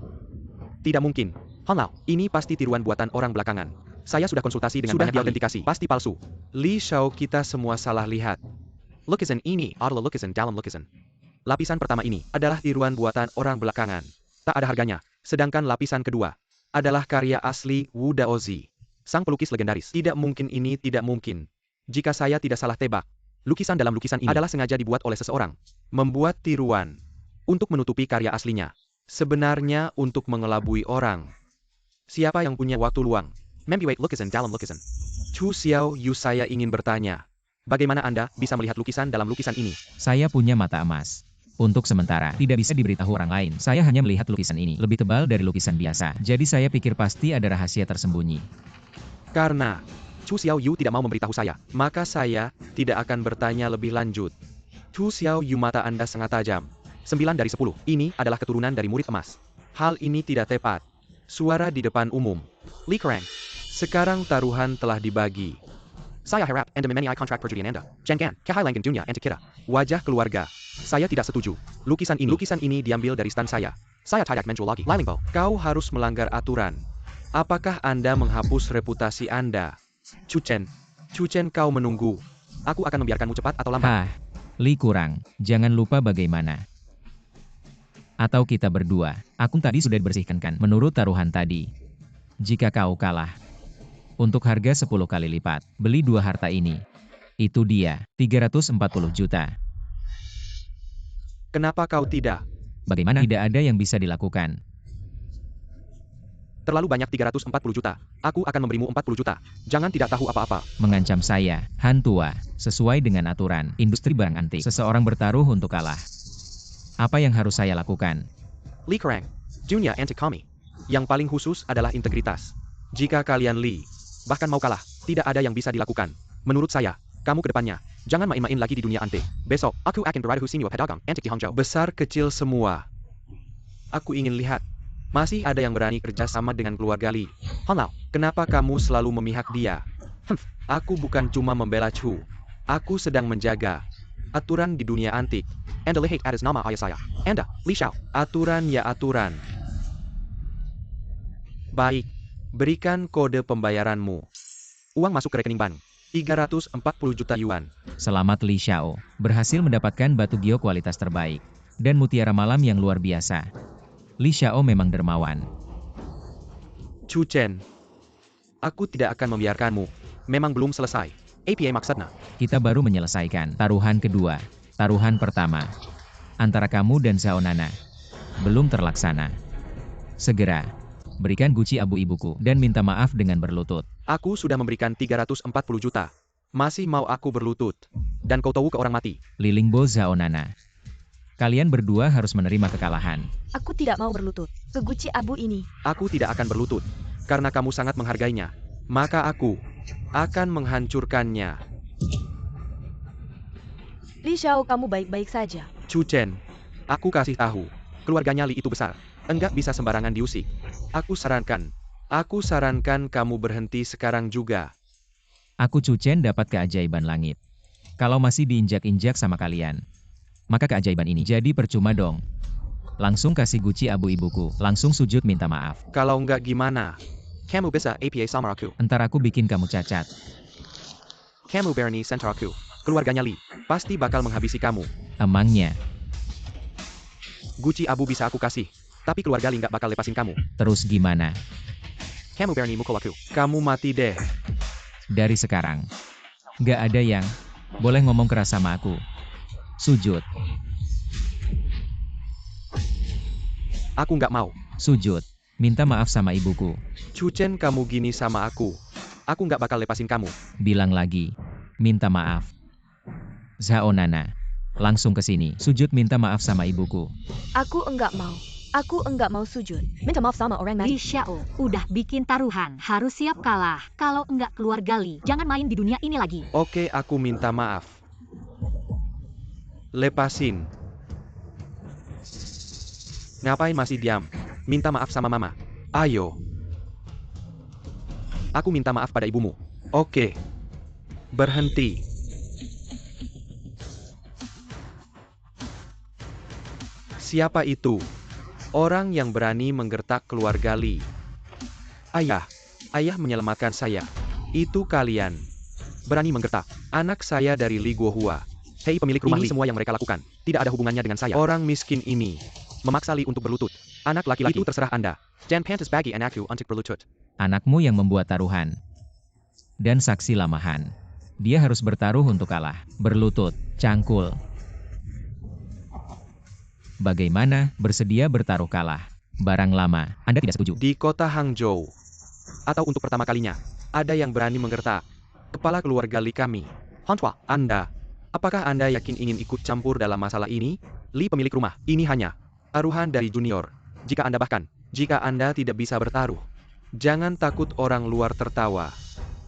Tidak mungkin. Han Lao, ini pasti tiruan buatan orang belakangan. Saya sudah konsultasi dengan banyak autentikasi. Pasti palsu. Li Shao, kita semua salah lihat. Lukisan ini adalah lukisan dalam lukisan. Lapisan pertama ini adalah tiruan buatan orang belakangan. Tak ada harganya. Sedangkan lapisan kedua adalah karya asli Wu Daozi, sang pelukis legendaris. Tidak mungkin ini tidak mungkin. Jika saya tidak salah tebak, lukisan dalam lukisan ini adalah sengaja dibuat oleh seseorang. Membuat tiruan untuk menutupi karya aslinya. Sebenarnya untuk mengelabui orang. Siapa yang punya waktu luang? Membuat lukisan dalam lukisan. Chu Xiao Yu, saya ingin bertanya. Bagaimana Anda bisa melihat lukisan dalam lukisan ini? Saya punya mata emas. Untuk sementara, tidak bisa diberitahu orang lain. Saya hanya melihat lukisan ini lebih tebal dari lukisan biasa. Jadi saya pikir pasti ada rahasia tersembunyi. Karena Chu Xiao Yu tidak mau memberitahu saya, maka saya tidak akan bertanya lebih lanjut. Chu Xiao Yu, mata Anda sangat tajam. 9 dari 10. Ini adalah keturunan dari murid emas. Hal ini tidak tepat. Suara di depan umum. Li Kerang. Sekarang taruhan telah dibagi. Saya harap Anda memenai kontrak perjudian Anda. Jangan kehilangan dunia Anda kita. Wajah keluarga. Saya tidak setuju. Lukisan ini diambil dari stan saya. Saya tidak menjual lagi. Lilingbo, kau harus melanggar aturan. Apakah Anda menghapus reputasi Anda? Chu Chen, kau menunggu. Aku akan membiarkanmu cepat atau lambat. Li Kurang, jangan lupa bagaimana. Atau kita berdua, aku tadi sudah dibersihkan kan menurut taruhan tadi. Jika kau kalah, untuk harga 10 kali lipat, beli 2 harta ini. Itu dia, 340 juta. Kenapa kau tidak? Bagaimana tidak ada yang bisa dilakukan? Terlalu banyak 340 juta. Aku akan memberimu 40 juta. Jangan tidak tahu apa-apa. Mengancam saya, Han Tua, sesuai dengan aturan, industri barang antik. Seseorang bertaruh untuk kalah. Apa yang harus saya lakukan? Li Kerang, dunia antik kami. Yang paling khusus adalah integritas. Jika kalian Li, bahkan mau kalah, tidak ada yang bisa dilakukan. Menurut saya, kamu ke depannya, jangan main-main lagi di dunia antik. Besok, aku akan berada di pedagang antik di Hangzhou. Besar kecil semua. Aku ingin lihat. Masih ada yang berani kerja sama dengan keluarga Li. Honglao, kenapa kamu selalu memihak dia? Aku bukan cuma membela Chu. Aku sedang menjaga aturan di dunia antik. Anda lihat atas nama ayah saya. Anda, Li Xiao. Aturan ya aturan. Baik. Berikan kode pembayaranmu. Uang masuk ke rekening bank. 340 juta yuan. Selamat Li Xiao, berhasil mendapatkan batu gio kualitas terbaik. Dan mutiara malam yang luar biasa. Li Xiao memang dermawan. Chu Chen, aku tidak akan membiarkanmu. Memang belum selesai. APA maksudnya. Kita baru menyelesaikan taruhan kedua. Taruhan pertama. Antara kamu dan Zhao Nana. Belum terlaksana. Segera. Berikan guci abu ibuku dan minta maaf dengan berlutut. Aku sudah memberikan 340 juta. Masih mau aku berlutut. Dan kau tahu ke orang mati. Lilingbo Zhao Nana. Kalian berdua harus menerima kekalahan. Aku tidak mau berlutut ke guci abu ini. Aku tidak akan berlutut. Karena kamu sangat menghargainya. Maka aku akan menghancurkannya. Li Xiao, kamu baik-baik saja. Chu Chen, aku kasih tahu. Keluarganya Li itu besar. Enggak bisa sembarangan diusik. Aku sarankan kamu berhenti sekarang juga. Aku Chu Chen dapat keajaiban langit. Kalau masih diinjak-injak sama kalian, maka keajaiban ini jadi percuma dong. Langsung kasih guci abu ibuku, langsung sujud minta maaf. Kalau enggak gimana? Kamu bisa APA sama aku. Entar aku bikin kamu cacat. Kamu berani sentuh aku. Keluarganya Li pasti bakal menghabisi kamu. Emangnya. Guci abu bisa aku kasih. Tapi keluarga Li nggak bakal lepasin kamu. Terus gimana? Kamu berani mukul aku. Kamu mati deh. Dari sekarang, nggak ada yang boleh ngomong keras sama aku. Sujud. Aku nggak mau. Sujud. Minta maaf sama ibuku. Chu Chen, kamu gini sama aku. Aku nggak bakal lepasin kamu. Bilang lagi. Minta maaf. Zhao Nana. Langsung ke sini. Sujud minta maaf sama ibuku. Aku enggak mau. Aku enggak mau sujud. Minta maaf sama orang Li mati. Xiao, udah bikin taruhan, harus siap kalah. Kalau enggak keluarga Li, jangan main di dunia ini lagi. Oke, aku minta maaf. Lepasin. Ngapain masih diam? Minta maaf sama mama. Ayo. Aku minta maaf pada ibumu. Oke. Berhenti. Siapa itu? Orang yang berani menggertak keluarga Li. Ayah menyelamatkan saya. Itu kalian. Berani menggertak anak saya dari Li Guohua. Hei pemilik rumah, ini semua yang mereka lakukan tidak ada hubungannya dengan saya. Orang miskin ini memaksa Li untuk berlutut. Anak laki-laki itu terserah Anda. Jangan pantas bagi anakku untuk berlutut. Anakmu yang membuat taruhan. Dan saksi lamahan. Dia harus bertaruh untuk kalah. Berlutut, cangkul. Bagaimana, bersedia bertaruh kalah? Barang lama, Anda tidak setuju. Di kota Hangzhou, atau untuk pertama kalinya, ada yang berani menggertak kepala keluarga Li kami. Hantua, apakah Anda yakin ingin ikut campur dalam masalah ini? Li pemilik rumah, ini hanya taruhan dari junior. Jika Anda tidak bisa bertaruh, jangan takut orang luar tertawa.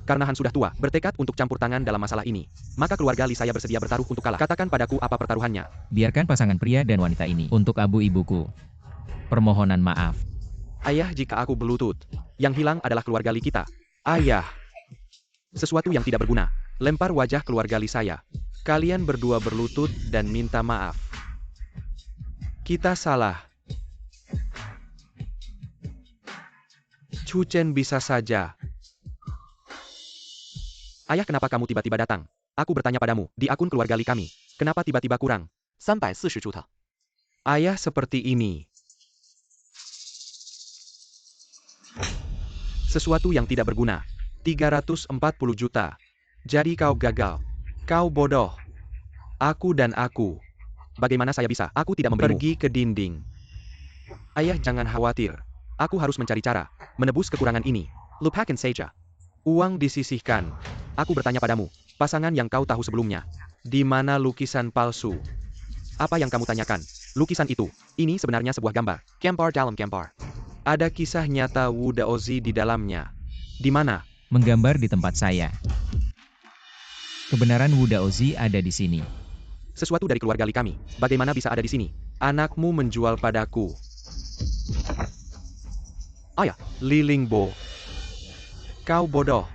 Karena Han sudah tua, bertekad untuk campur tangan dalam masalah ini. Maka keluarga Li saya bersedia bertaruh untuk kalah. Katakan padaku apa pertaruhannya. Biarkan pasangan pria dan wanita ini. Untuk abu ibuku. Permohonan maaf. Ayah, jika aku berlutut, yang hilang adalah keluarga Li kita. Ayah. Sesuatu yang tidak berguna. Lempar wajah keluarga Li saya. Kalian berdua berlutut dan minta maaf. Kita salah. Chu Chen bisa saja. Ayah, kenapa kamu tiba-tiba datang? Aku bertanya padamu, di akun keluarga Li kami. Kenapa tiba-tiba kurang? 340 juta. Ayah seperti ini. Sesuatu yang tidak berguna. 340 juta. Jadi kau gagal. Kau bodoh. Aku. Bagaimana saya bisa? Aku tidak memberimu. Pergi ke dinding. Ayah, jangan khawatir. Aku harus mencari cara menebus kekurangan ini. Lupakan saja. Uang disisihkan. Aku bertanya padamu, pasangan yang kau tahu sebelumnya. Di mana lukisan palsu? Apa yang kamu tanyakan? Lukisan itu. Ini sebenarnya sebuah gambar. Gambar dalam gambar. Ada kisah nyata Wu Daozi di dalamnya. Di mana? Menggambar di tempat saya. Kebenaran Wu Daozi ada di sini. Sesuatu dari keluarga Li kami. Bagaimana bisa ada di sini? Anakmu menjual padaku. Ayah, Li Lingbo. Kau bodoh.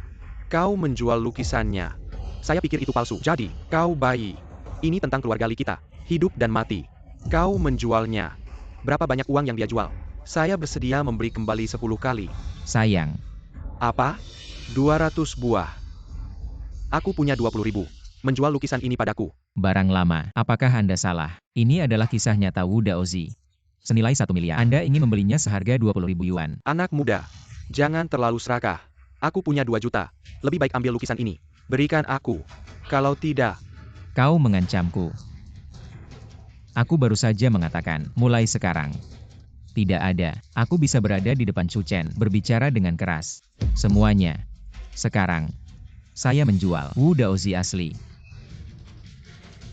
Kau menjual lukisannya. Saya pikir itu palsu. Jadi, kau bayi. Ini tentang keluarga Li kita. Hidup dan mati. Kau menjualnya. Berapa banyak uang yang dia jual? Saya bersedia memberi kembali 10 kali. Sayang. Apa? 200 buah. Aku punya 20.000. Menjual lukisan ini padaku. Barang lama. Apakah Anda salah? Ini adalah kisah nyata Wu Daozi. Senilai 1 miliar. Anda ingin membelinya seharga 20.000 yuan. Anak muda. Jangan terlalu serakah. Aku punya 2 juta. Lebih baik ambil lukisan ini. Berikan aku. Kalau tidak. Kau mengancamku. Aku baru saja mengatakan, mulai sekarang. Tidak ada. Aku bisa berada di depan Chu Chen, berbicara dengan keras. Semuanya. Sekarang. Saya menjual Wu Daozi asli.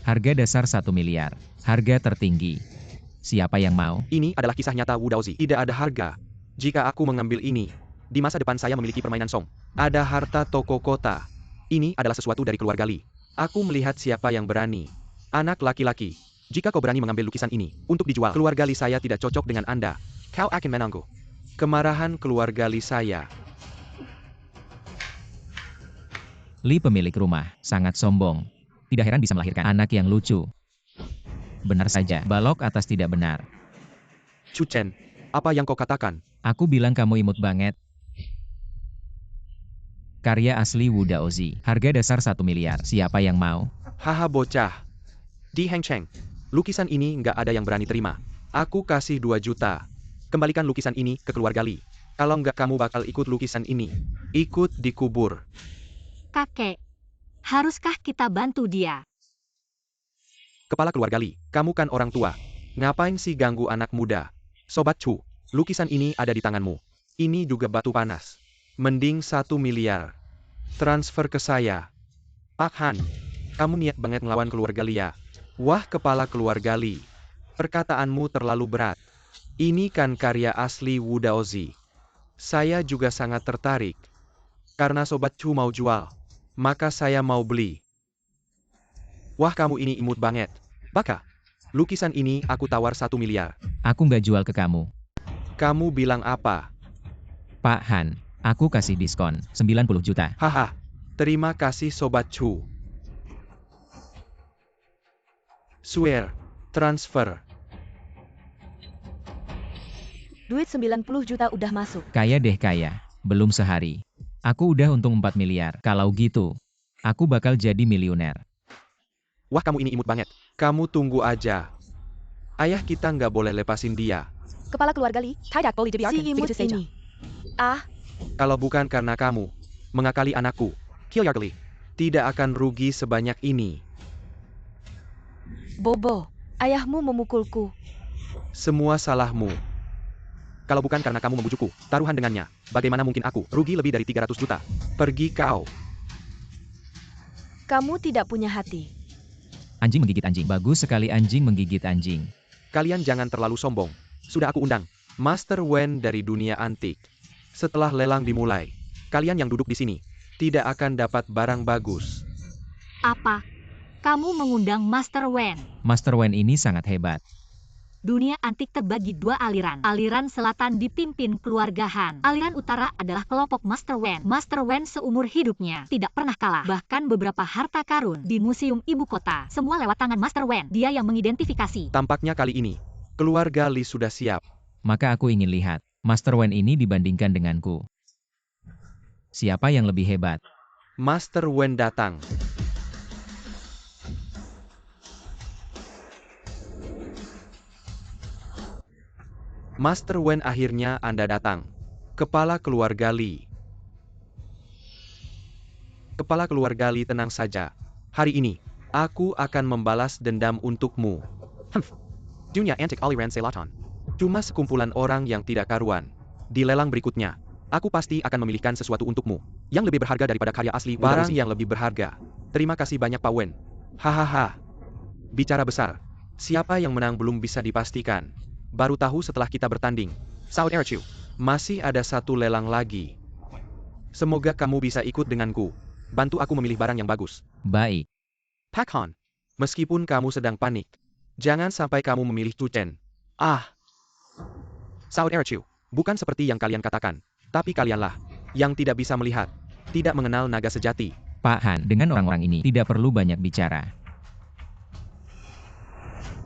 Harga dasar 1 miliar. Harga tertinggi. Siapa yang mau? Ini adalah kisah nyata Wu Daozi. Tidak ada harga. Jika aku mengambil ini, di masa depan saya memiliki permainan song. Ada harta toko kota. Ini adalah sesuatu dari keluarga Li. Aku melihat siapa yang berani. Anak laki-laki. Jika kau berani mengambil lukisan ini untuk dijual, keluarga Li saya tidak cocok dengan Anda. Kau akan menangguh kemarahan keluarga Li saya. Li pemilik rumah, sangat sombong. Tidak heran bisa melahirkan anak yang lucu. Benar saja, balok atas tidak benar. Chu Chen, apa yang kau katakan? Aku bilang kamu imut banget. Karya asli Wu Daozi, harga dasar 1 miliar. Siapa yang mau? Haha bocah. Di Heng Cheng, lukisan ini nggak ada yang berani terima. Aku kasih 2 juta. Kembalikan lukisan ini ke keluarga Li. Kalau nggak kamu bakal ikut lukisan ini. Ikut dikubur. Kakek, haruskah kita bantu dia? Kepala keluarga Li, kamu kan orang tua. Ngapain sih ganggu anak muda? Sobat Chu, lukisan ini ada di tanganmu. Ini juga batu panas. Mending 1 miliar. Transfer ke saya. Pak Han, kamu niat banget ngelawan keluarga Li ya? Wah, kepala keluarga Li. Perkataanmu terlalu berat. Ini kan karya asli Wu Daozi. Saya juga sangat tertarik. Karena Sobat Chu mau jual, maka saya mau beli. Wah, kamu ini imut banget. Baka, lukisan ini aku tawar 1 miliar. Aku nggak jual ke kamu. Kamu bilang apa? Pak Han, aku kasih diskon, 90 juta. Haha, terima kasih Sobat Chu. Swear, transfer. Duit 90 juta udah masuk. Kaya deh kaya. Belum sehari. Aku udah untung 4 miliar. Kalau gitu, aku bakal jadi miliuner. Wah, kamu ini imut banget. Kamu tunggu aja. Ayah kita nggak boleh lepasin dia. Kepala keluarga Lee, tidak boleh dibiarkan Si imut begitu saja. ini. Ah, Kalau bukan karena kamu mengakali anakku, Kyoyarga Lee tidak akan rugi sebanyak ini. Bobo, ayahmu memukulku. Semua salahmu. Kalau bukan karena kamu membujukku, taruhan dengannya, bagaimana mungkin aku rugi lebih dari 300 juta? Pergi kau. Kamu tidak punya hati. Anjing menggigit anjing. Bagus sekali anjing menggigit anjing. Kalian jangan terlalu sombong. Sudah aku undang Master Wen dari dunia antik. Setelah lelang dimulai, kalian yang duduk di sini tidak akan dapat barang bagus. Apa? Kamu mengundang Master Wen? Master Wen ini sangat hebat. Dunia antik terbagi dua aliran. Aliran selatan dipimpin keluarga Han. Aliran utara adalah kelompok Master Wen. Master Wen seumur hidupnya tidak pernah kalah. Bahkan beberapa harta karun di museum ibu kota semua lewat tangan Master Wen. Dia yang mengidentifikasi. Tampaknya kali ini, keluarga Lee sudah siap. Maka aku ingin lihat, Master Wen ini dibandingkan denganku. Siapa yang lebih hebat? Master Wen datang. Master Wen, akhirnya Anda datang. Kepala keluarga Lee. Kepala keluarga Lee, tenang saja. Hari ini, aku akan membalas dendam untukmu. Dunia antik aliran selatan. Cuma sekumpulan orang yang tidak karuan. Di lelang berikutnya, aku pasti akan memilihkan sesuatu untukmu. Yang lebih berharga daripada karya asli. Barang yang lebih berharga. Terima kasih banyak Pak Wen. Hahaha. Bicara besar. Siapa yang menang belum bisa dipastikan. Baru tahu setelah kita bertanding. Saud Erachu, masih ada satu lelang lagi. Semoga kamu bisa ikut denganku. Bantu aku memilih barang yang bagus. Baik. Pak Han, meskipun kamu sedang panik, jangan sampai kamu memilih Chu Chen. Ah. Saud Erachu, bukan seperti yang kalian katakan. Tapi kalianlah yang tidak bisa melihat, tidak mengenal naga sejati. Pak Han, dengan orang-orang ini tidak perlu banyak bicara.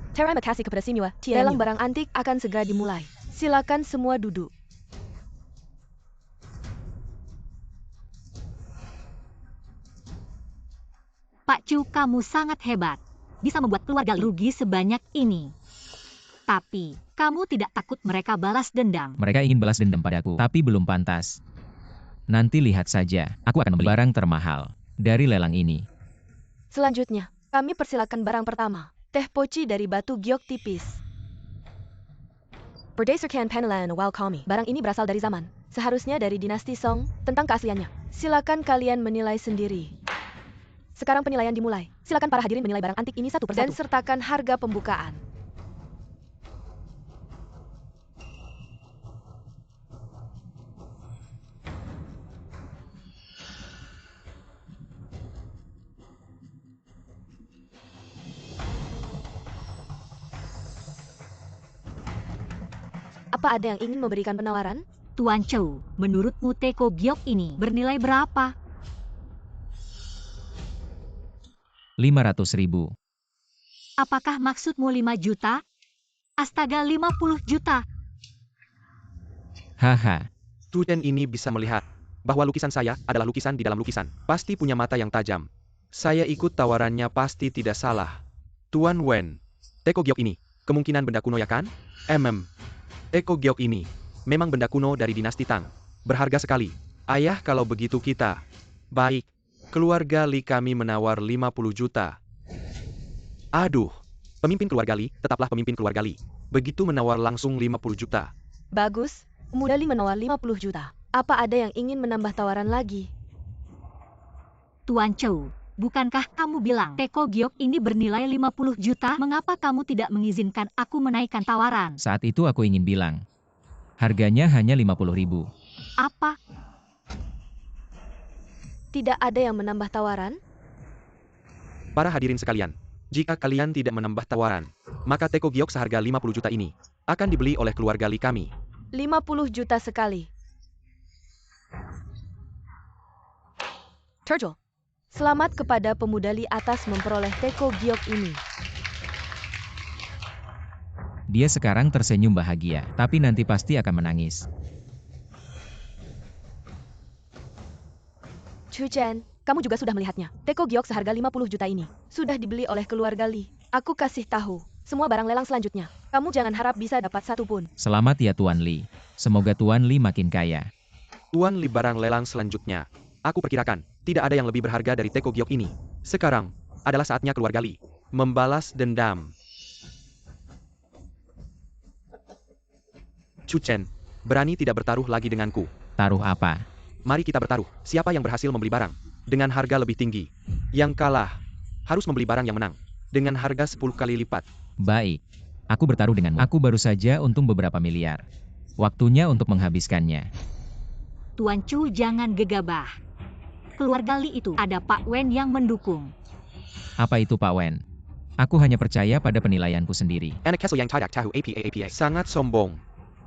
Terima kasih kepada Sinua. Lelang barang antik akan segera dimulai. Silakan semua duduk. Pak Chu, kamu sangat hebat. Bisa membuat keluarga rugi sebanyak ini. Tapi, kamu tidak takut mereka balas dendam? Mereka ingin balas dendam padaku, tapi belum pantas. Nanti lihat saja, aku akan membeli barang termahal dari lelang ini. Selanjutnya, kami persilakan barang pertama. Teh poci dari batu giok tipis. Berdasarkan penilaian awal kami, barang ini berasal dari zaman. Seharusnya dari dinasti Song. Tentang keasliannya, silakan kalian menilai sendiri. Sekarang penilaian dimulai. Silakan para hadirin menilai barang antik ini satu persatu. Dan sertakan harga pembukaan. Apa ada yang ingin memberikan penawaran? Tuan Chou, menurutmu teko giok ini bernilai berapa? 500.000. Apakah maksudmu 5 juta? Astaga, 50 juta. Haha. Chu Chen ini bisa melihat bahwa lukisan saya adalah lukisan di dalam lukisan. Pasti punya mata yang tajam. Saya ikut tawarannya, pasti tidak salah. Tuan Wen, teko giok ini kemungkinan benda kuno ya kan? Teko giok ini memang benda kuno dari dinasti Tang. Berharga sekali. Ayah, kalau begitu kita. Baik. Keluarga Lee kami menawar 50 juta. Aduh. Pemimpin keluarga Lee, tetaplah pemimpin keluarga Lee. Begitu menawar langsung 50 juta. Bagus. Pemuda Lee menawar 50 juta. Apa ada yang ingin menambah tawaran lagi? Tuan Chou, bukankah kamu bilang teko giok ini bernilai 50 juta? Mengapa kamu tidak mengizinkan aku menaikkan tawaran? Saat itu aku ingin bilang, harganya hanya 50.000. Apa? Tidak ada yang menambah tawaran? Para hadirin sekalian, jika kalian tidak menambah tawaran, maka teko giok seharga 50 juta ini akan dibeli oleh keluarga Lee kami. 50 juta sekali. Turtle, selamat kepada pemuda Lee atas memperoleh teko giok ini. Dia sekarang tersenyum bahagia, tapi nanti pasti akan menangis. Chu Chen, Kamu juga sudah melihatnya. Teko giok seharga 50 juta ini sudah dibeli oleh keluarga Li. Aku kasih tahu, semua barang lelang selanjutnya. Kamu jangan harap bisa dapat satu pun. Selamat ya Tuan Li. Semoga Tuan Li makin kaya. Tuan Li, barang lelang selanjutnya. Aku perkirakan, tidak ada yang lebih berharga dari teko giok ini. Sekarang, adalah saatnya keluarga Li membalas dendam. Chu Chen, berani tidak bertaruh lagi denganku. Taruh apa? Mari kita bertaruh, siapa yang berhasil membeli barang dengan harga lebih tinggi. Yang kalah, harus membeli barang yang menang dengan harga 10 kali lipat. Baik. Aku bertaruh denganmu. Aku baru saja untung beberapa miliar. Waktunya untuk menghabiskannya. Tuan Chu jangan gegabah. Keluarga Li itu ada Pak Wen yang mendukung. Apa itu Pak Wen? Aku hanya percaya pada penilaianku sendiri. Anak Kessel yang tidak tahu apa. Sangat sombong.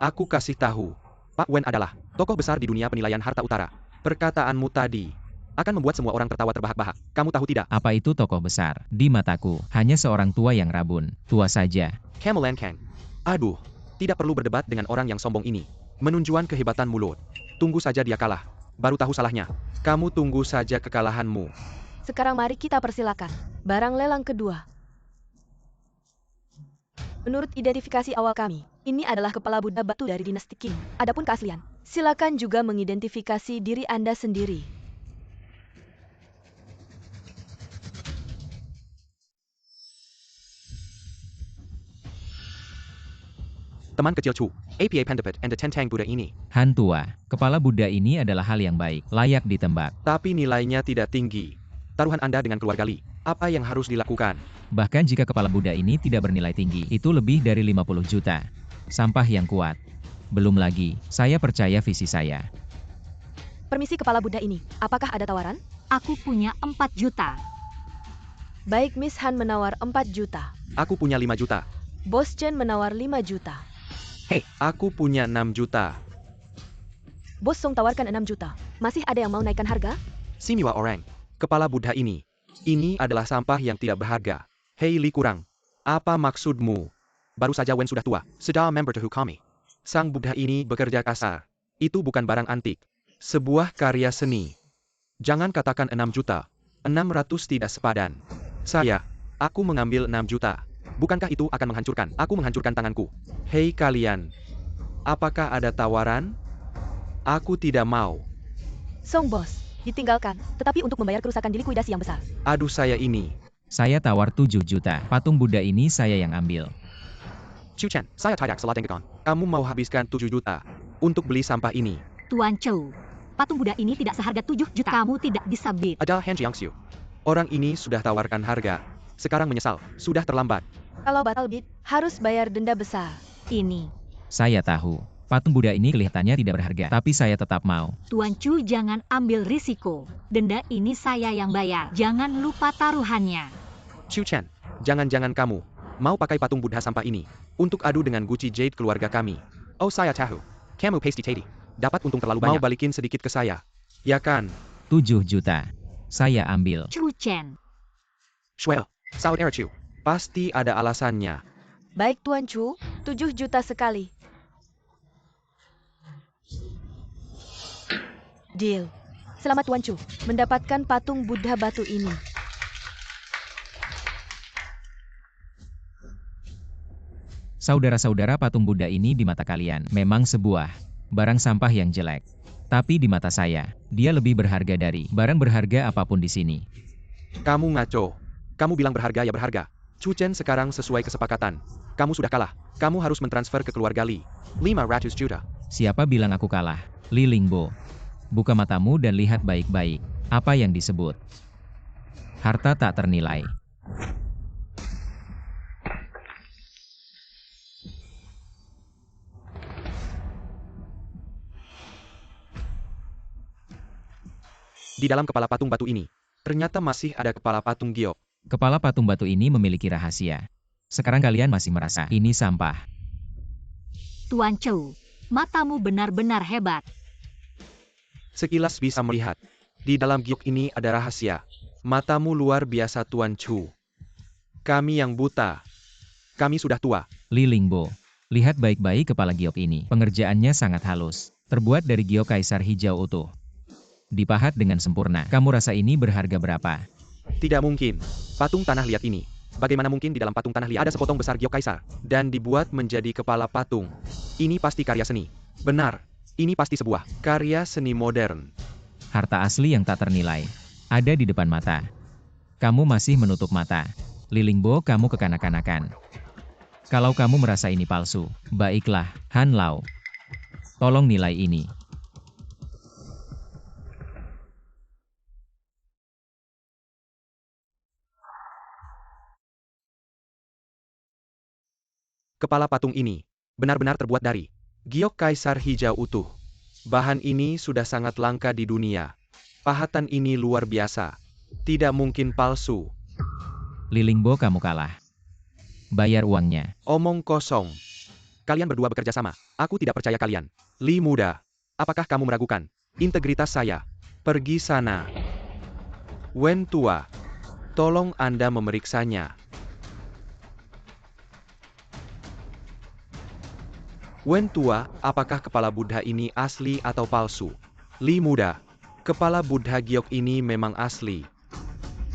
Aku kasih tahu, Pak Wen adalah tokoh besar di dunia penilaian harta utara. Perkataanmu tadi akan membuat semua orang tertawa terbahak-bahak. Kamu tahu tidak? Apa itu tokoh besar? Di mataku, hanya seorang tua yang rabun. Tua saja. Camel Kang. Aduh, tidak perlu berdebat dengan orang yang sombong ini. Menunjukkan kehebatan mulut. Tunggu saja dia kalah. Baru tahu salahnya. Kamu tunggu saja kekalahanmu. Sekarang mari kita persilakan. Barang lelang kedua. Menurut identifikasi awal kami, ini adalah kepala Buddha batu dari dinasti Qing. Adapun keaslian, silakan juga mengidentifikasi diri Anda sendiri. Teman kecil Chu, APA Pendepet and the Tentang Buddha ini. Han tua, kepala Buddha ini adalah hal yang baik, layak ditembak. Tapi nilainya tidak tinggi. Taruhan Anda dengan keluarga Li, apa yang harus dilakukan? Bahkan jika kepala Buddha ini tidak bernilai tinggi, itu lebih dari 50 juta. Sampah yang kuat. Belum lagi, saya percaya visi saya. Permisi kepala Buddha ini, apakah ada tawaran? Aku punya 4 juta. Baik, Miss Han menawar 4 juta. Aku punya 5 juta. Bos Chen menawar 5 juta. Hei, aku punya 6 juta. Bos Song tawarkan 6 juta. Masih ada yang mau naikkan harga? Simiwa orang, kepala Buddha ini. Ini adalah sampah yang tidak berharga. Hei Li kurang. Apa maksudmu? Baru saja Wen sudah tua, sudah member to kami. Sang Buddha ini bekerja kasar. Itu bukan barang antik. Sebuah karya seni. Jangan katakan 6 juta. 600 tidak sepadan. Aku mengambil 6 juta. Bukankah itu akan menghancurkan? Aku menghancurkan tanganku. Hei kalian. Apakah ada tawaran? Aku tidak mau. Song bos, ditinggalkan. Tetapi untuk membayar kerusakan di likuidasi yang besar. Aduh saya ini. Saya tawar 7 juta. Patung Buddha ini saya yang ambil. Chu Chen, saya tidak salah dengarkan. Kamu mau habiskan 7 juta untuk beli sampah ini. Tuan Chu, patung Buddha ini tidak seharga 7 juta. Kamu tidak bisa bid. Ada Han Jiangxiu. Orang ini sudah tawarkan harga. Sekarang menyesal. Sudah terlambat. Kalau batal bid, harus bayar denda besar. Ini. Saya tahu. Patung Buddha ini kelihatannya tidak berharga, tapi saya tetap mau. Tuan Chu jangan ambil risiko. Denda ini saya yang bayar. Jangan lupa taruhannya. Chu Chen, jangan-jangan kamu mau pakai patung Buddha sampah ini untuk adu dengan Gucci Jade keluarga kami. Oh saya tahu. Kamu pasti tadi. Dapat untung terlalu banyak. Mau balikin sedikit ke saya. Ya kan? 7 juta. Saya ambil. Chu Chen. Shuel, saudara Chu. Pasti ada alasannya. Baik Tuan Chu, 7 juta sekali. Deal. Selamat Tuan Chu, mendapatkan patung Buddha batu ini. Saudara-saudara, patung Buddha ini di mata kalian memang sebuah barang sampah yang jelek. Tapi di mata saya, dia lebih berharga dari barang berharga apapun di sini. Kamu ngaco. Kamu bilang berharga ya berharga. Chu Chen sekarang sesuai kesepakatan. Kamu sudah kalah. Kamu harus mentransfer ke keluarga Li. 500 juta. Siapa bilang aku kalah? Li Lingbo. Buka matamu dan lihat baik-baik. Apa yang disebut harta tak ternilai. Di dalam kepala patung batu ini, ternyata masih ada kepala patung giok. Kepala patung batu ini memiliki rahasia. Sekarang kalian masih merasa ini sampah. Tuan Chu, matamu benar-benar hebat. Sekilas bisa melihat. Di dalam giok ini ada rahasia. Matamu luar biasa Tuan Chu. Kami yang buta. Kami sudah tua. Li Lingbo. Lihat baik-baik kepala giok ini. Pengerjaannya sangat halus. Terbuat dari giok kaisar hijau utuh. Dipahat dengan sempurna. Kamu rasa ini berharga berapa? Tidak mungkin. Patung tanah liat ini. Bagaimana mungkin di dalam patung tanah liat ada sepotong besar giok kaisar dan dibuat menjadi kepala patung? Ini pasti karya seni. Benar. Ini pasti sebuah karya seni modern. Harta asli yang tak ternilai. Ada di depan mata. Kamu masih menutup mata. Lilingbo, kamu kekanak-kanakan. Kalau kamu merasa ini palsu, baiklah, Han Lao. Tolong nilai ini. Kepala patung ini benar-benar terbuat dari giok kaisar hijau utuh. Bahan ini sudah sangat langka di dunia. Pahatan ini luar biasa. Tidak mungkin palsu. Lilingbo, kamu kalah. Bayar uangnya. Omong kosong. Kalian berdua bekerja sama. Aku tidak percaya kalian. Li muda, apakah kamu meragukan integritas saya? Pergi sana. Wen tua, tolong Anda memeriksanya. Wen tua, apakah kepala Buddha ini asli atau palsu? Li muda, kepala Buddha giok ini memang asli.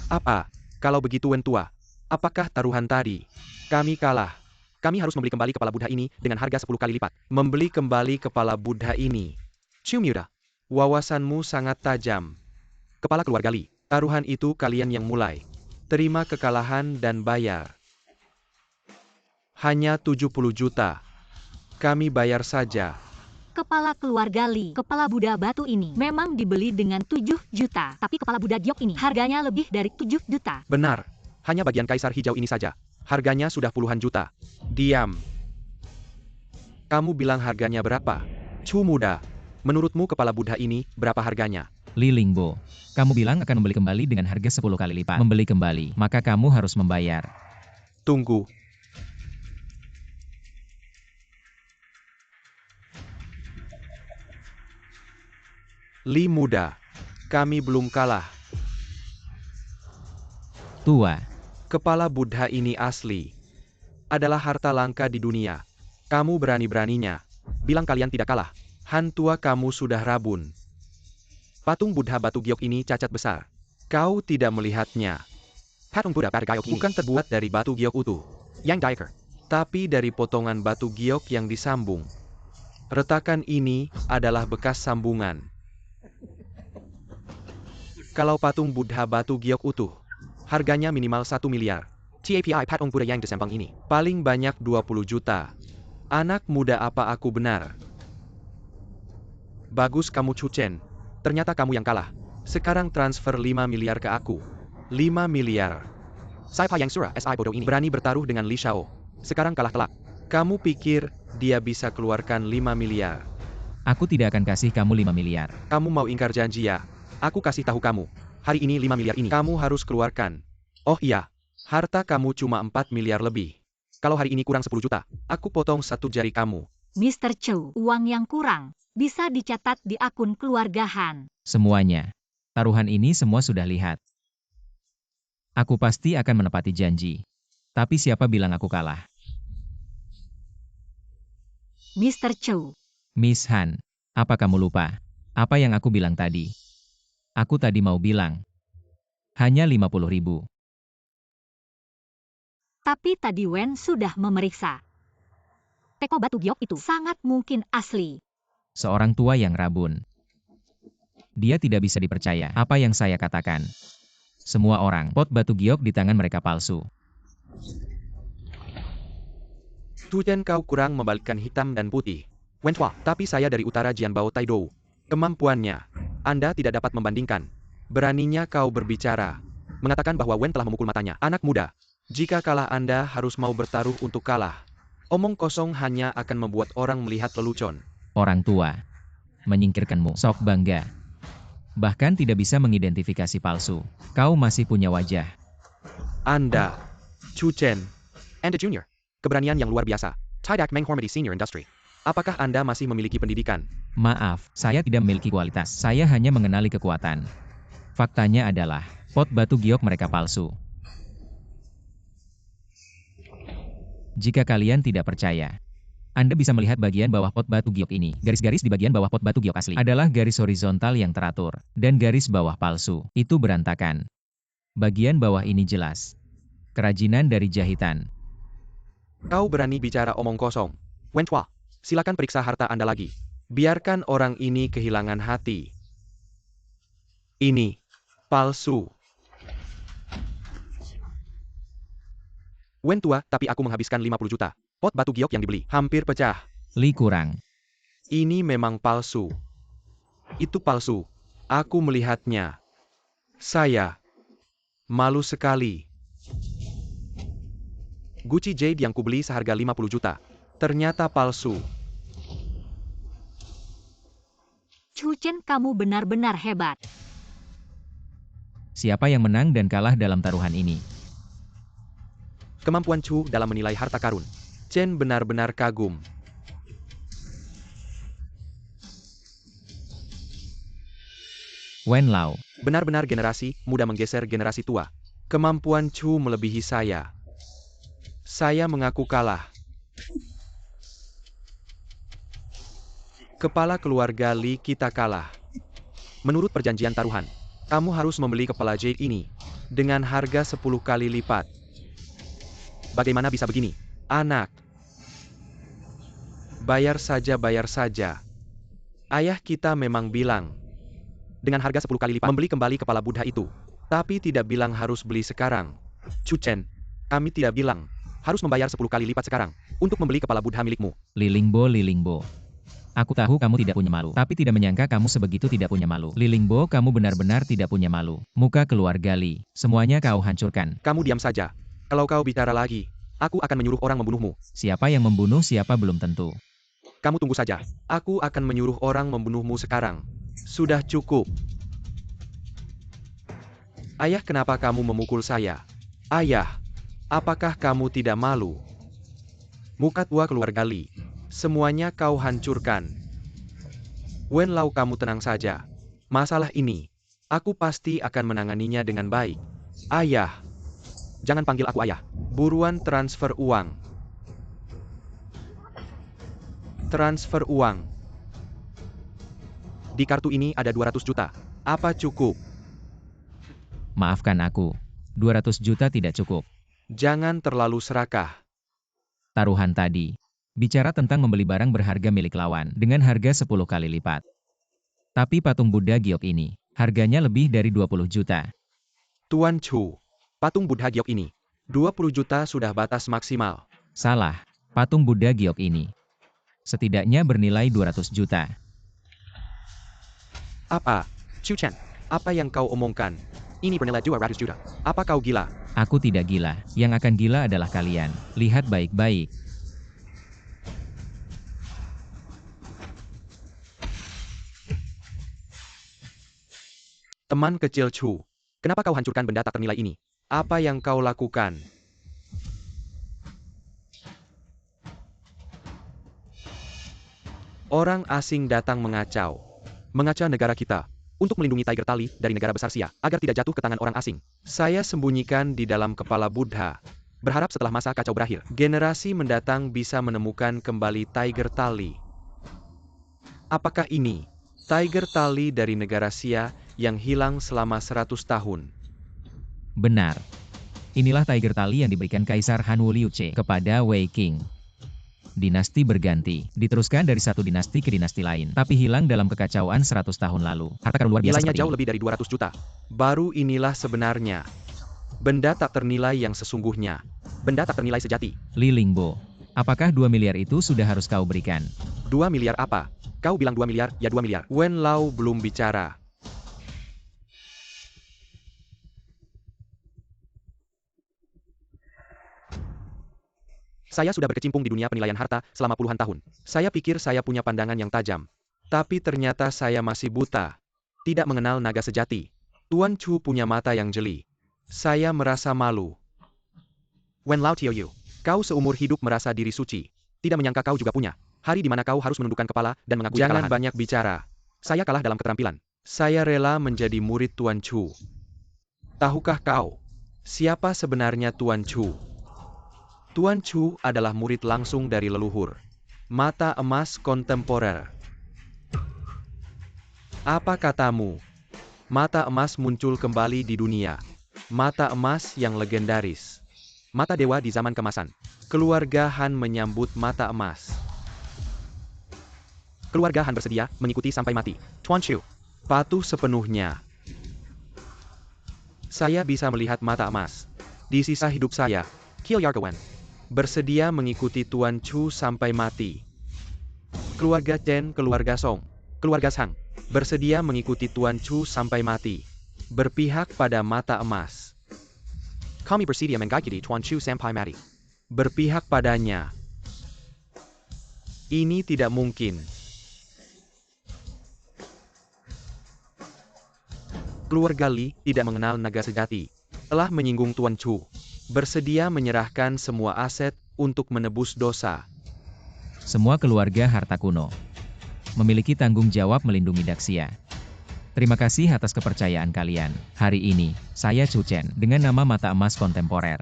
Apa? Kalau begitu Wen tua, apakah taruhan tadi? Kami kalah. Kami harus membeli kembali kepala Buddha ini dengan harga 10 kali lipat. Membeli kembali kepala Buddha ini. Chumiura, wawasanmu sangat tajam. Kepala keluarga Li, taruhan itu kalian yang mulai. Terima kekalahan dan bayar. Hanya 70 juta. Kami bayar saja. Kepala keluarga Li, kepala Buddha batu ini memang dibeli dengan 7 juta. Tapi kepala Buddha giok ini harganya lebih dari 7 juta. Benar. Hanya bagian kaisar hijau ini saja. Harganya sudah puluhan juta. Diam. Kamu bilang harganya berapa? Chu muda. Menurutmu kepala Buddha ini berapa harganya? Lilingbo, kamu bilang akan membeli kembali dengan harga 10 kali lipat. Membeli kembali, maka kamu harus membayar. Tunggu. Li muda, kami belum kalah. Tua, Kepala Buddha ini asli. Adalah harta langka di dunia. Kamu berani-beraninya bilang kalian tidak kalah. Han tua, kamu sudah rabun. Patung Buddha batu giok ini cacat besar. Kau tidak melihatnya. Patung Buddha batu giok ini bukan terbuat dari batu giok utuh, yang diaker, tapi dari potongan batu giok yang disambung. Retakan ini adalah bekas sambungan. Kalau patung Buddha batu giok utuh, harganya minimal 1 miliar. TAPI patung Buddha yang disembang ini paling banyak 20 juta. Anak muda, apa aku benar? Bagus kamu Chuchen. Ternyata kamu yang kalah. Sekarang transfer 5 miliar ke aku. 5 miliar. Sai Pa Yang Surah SI bodoh ini berani bertaruh dengan Li Shao. Sekarang kalah telak. Kamu pikir dia bisa keluarkan 5 miliar? aku tidak akan kasih kamu 5 miliar. Kamu mau ingkar janji ya? Aku kasih tahu kamu. Hari ini 5 miliar ini kamu harus keluarkan. Oh iya, harta kamu cuma 4 miliar lebih. Kalau hari ini kurang 10 juta, aku potong satu jari kamu. Mr. Chow, uang yang kurang bisa dicatat di akun keluarga Han. Semuanya. Taruhan ini semua sudah lihat. Aku pasti akan menepati janji. Tapi siapa bilang aku kalah? Mr. Chow, Miss Han, apa kamu lupa? Apa yang aku bilang tadi? Aku tadi mau bilang. Hanya 50.000. tapi tadi Wen sudah memeriksa. Teko batu giok itu sangat mungkin asli. Seorang tua yang rabun. Dia tidak bisa dipercaya apa yang saya katakan. Semua orang, pot batu giok di tangan mereka palsu. Tujen, kau kurang membalikkan hitam dan putih. Wen Tua, tapi saya dari utara Jianbao Taidou. Kemampuannya, Anda tidak dapat membandingkan. Beraninya kau berbicara. Mengatakan bahwa Wen telah memukul matanya. Anak muda, jika kalah Anda harus mau bertaruh untuk kalah. Omong kosong hanya akan membuat orang melihat lelucon. Orang tua. Menyingkirkanmu, sok bangga. Bahkan tidak bisa mengidentifikasi palsu. Kau masih punya wajah. Anda, Chu Chen, Anda Junior. Keberanian yang luar biasa. Tidak menghormati senior industry. Apakah Anda masih memiliki pendidikan? Maaf, saya tidak memiliki kualitas. Saya hanya mengenali kekuatan. Faktanya adalah, pot batu giok mereka palsu. Jika kalian tidak percaya, Anda bisa melihat bagian bawah pot batu giok ini. Garis-garis di bagian bawah pot batu giok asli adalah garis horizontal yang teratur, dan garis bawah palsu itu berantakan. Bagian bawah ini jelas. Kerajinan dari jahitan. Kau berani bicara omong kosong. Wen Chua, silakan periksa harta Anda lagi. Biarkan orang ini kehilangan hati. Ini palsu. Wen tua, tapi aku menghabiskan 50 juta. Pot batu giok yang dibeli hampir pecah. Li kurang. Ini memang palsu. Itu palsu. Aku melihatnya. Saya malu sekali. Gucci Jade yang kubeli seharga 50 juta. Ternyata palsu. Chu Chen, kamu benar-benar hebat. Siapa yang menang dan kalah dalam taruhan ini? Kemampuan Chu dalam menilai harta karun. Chen benar-benar kagum. Wen Lao. Benar-benar generasi muda menggeser generasi tua. Kemampuan Chu melebihi saya. Saya mengaku kalah. Kepala keluarga Li, kita kalah. Menurut perjanjian taruhan, kamu harus membeli kepala Jade ini dengan harga 10 kali lipat. Bagaimana bisa begini? Anak. Bayar saja, bayar saja. Ayah kita memang bilang, dengan harga 10 kali lipat membeli kembali kepala Buddha itu. Tapi tidak bilang harus beli sekarang. Chu Chen, kami tidak bilang harus membayar 10 kali lipat sekarang untuk membeli kepala Buddha milikmu. Li Lingbo. Aku tahu kamu tidak punya malu, tapi tidak menyangka kamu sebegitu tidak punya malu. Li Lingbo, kamu benar-benar tidak punya malu. Muka keluarga Li, semuanya kau hancurkan. Kamu diam saja. Kalau kau bicara lagi, aku akan menyuruh orang membunuhmu. Siapa yang membunuh siapa belum tentu. Kamu tunggu saja. Aku akan menyuruh orang membunuhmu sekarang. Sudah cukup. Ayah, kenapa kamu memukul saya? Ayah, apakah kamu tidak malu? Muka tua keluarga Li, semuanya kau hancurkan. Wen Lao, kamu tenang saja. Masalah ini, aku pasti akan menanganinya dengan baik. Ayah, jangan panggil aku ayah. Buruan transfer uang. Transfer uang. Di kartu ini ada 200 juta. Apa cukup? Maafkan aku. 200 juta tidak cukup. Jangan terlalu serakah. Taruhan tadi bicara tentang membeli barang berharga milik lawan dengan harga 10 kali lipat. Tapi patung Buddha giok ini, harganya lebih dari 20 juta. Tuan Chu, patung Buddha giok ini, 20 juta sudah batas maksimal. Salah, patung Buddha giok ini setidaknya bernilai 200 juta. Apa? Chu Chen, apa yang kau omongkan? Ini bernilai 200 juta. Apa kau gila? Aku tidak gila, yang akan gila adalah kalian. Lihat baik-baik. Teman kecil Chu, kenapa kau hancurkan benda tak ternilai ini? Apa yang kau lakukan? Orang asing datang mengacau negara kita, untuk melindungi Tiger Tali dari negara besar Sia, agar tidak jatuh ke tangan orang asing. Saya sembunyikan di dalam kepala Buddha. Berharap setelah masa kacau berakhir, generasi mendatang bisa menemukan kembali Tiger Tali. Apakah ini Tiger Tali dari negara Sia yang hilang selama 100 tahun? Benar. Inilah Tiger Tali yang diberikan Kaisar Han Wu Liuce kepada Wei Qing. Dinasti berganti, diteruskan dari satu dinasti ke dinasti lain, tapi hilang dalam kekacauan 100 tahun lalu. Harta karun luar biasa Nilainya seperti jauh ini. lebih dari 200 juta. Baru inilah sebenarnya. Benda tak ternilai yang sesungguhnya. Benda tak ternilai sejati. Li Lingbo, apakah 2 miliar itu sudah harus kau berikan? 2 miliar apa? Kau bilang 2 miliar, ya 2 miliar. Wen Lao belum bicara. Saya sudah berkecimpung di dunia penilaian harta selama puluhan tahun. Saya pikir saya punya pandangan yang tajam. Tapi ternyata saya masih buta. Tidak mengenal naga sejati. Tuan Chu punya mata yang jeli. Saya merasa malu. Wen Lao Qiuyu, kau seumur hidup merasa diri suci. Tidak menyangka kau juga punya hari di mana kau harus menundukkan kepala dan mengakui kekalahan. Jangan banyak bicara. Saya kalah dalam keterampilan. Saya rela menjadi murid Tuan Chu. Tahukah kau siapa sebenarnya Tuan Chu? Tuan Chu adalah murid langsung dari leluhur. Mata emas kontemporer. Apa katamu? Mata emas muncul kembali di dunia. Mata emas yang legendaris. Mata dewa di zaman kemasan. Keluarga Han menyambut mata emas. Keluarga Han bersedia mengikuti sampai mati. Tuan Chu. Patuh sepenuhnya. Saya bisa melihat mata emas. Di sisa hidup saya, Kiel Yargawen. Bersedia mengikuti Tuan Chu sampai mati. Keluarga Chen, keluarga Song, keluarga Sang. Bersedia mengikuti Tuan Chu sampai mati. Berpihak pada mata emas. Kami bersedia mengikuti Tuan Chu sampai mati. Berpihak padanya. Ini tidak mungkin. Keluarga Li tidak mengenal naga sejati. Telah menyinggung Tuan Chu. Bersedia menyerahkan semua aset untuk menebus dosa. Semua keluarga harta kuno memiliki tanggung jawab melindungi Daxia. Terima kasih atas kepercayaan kalian. Hari ini, saya Chu Chen dengan nama Mata Emas Kontemporer.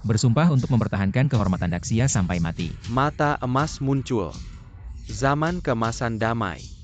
Bersumpah untuk mempertahankan kehormatan Daxia sampai mati. Mata emas muncul. Zaman keemasan damai.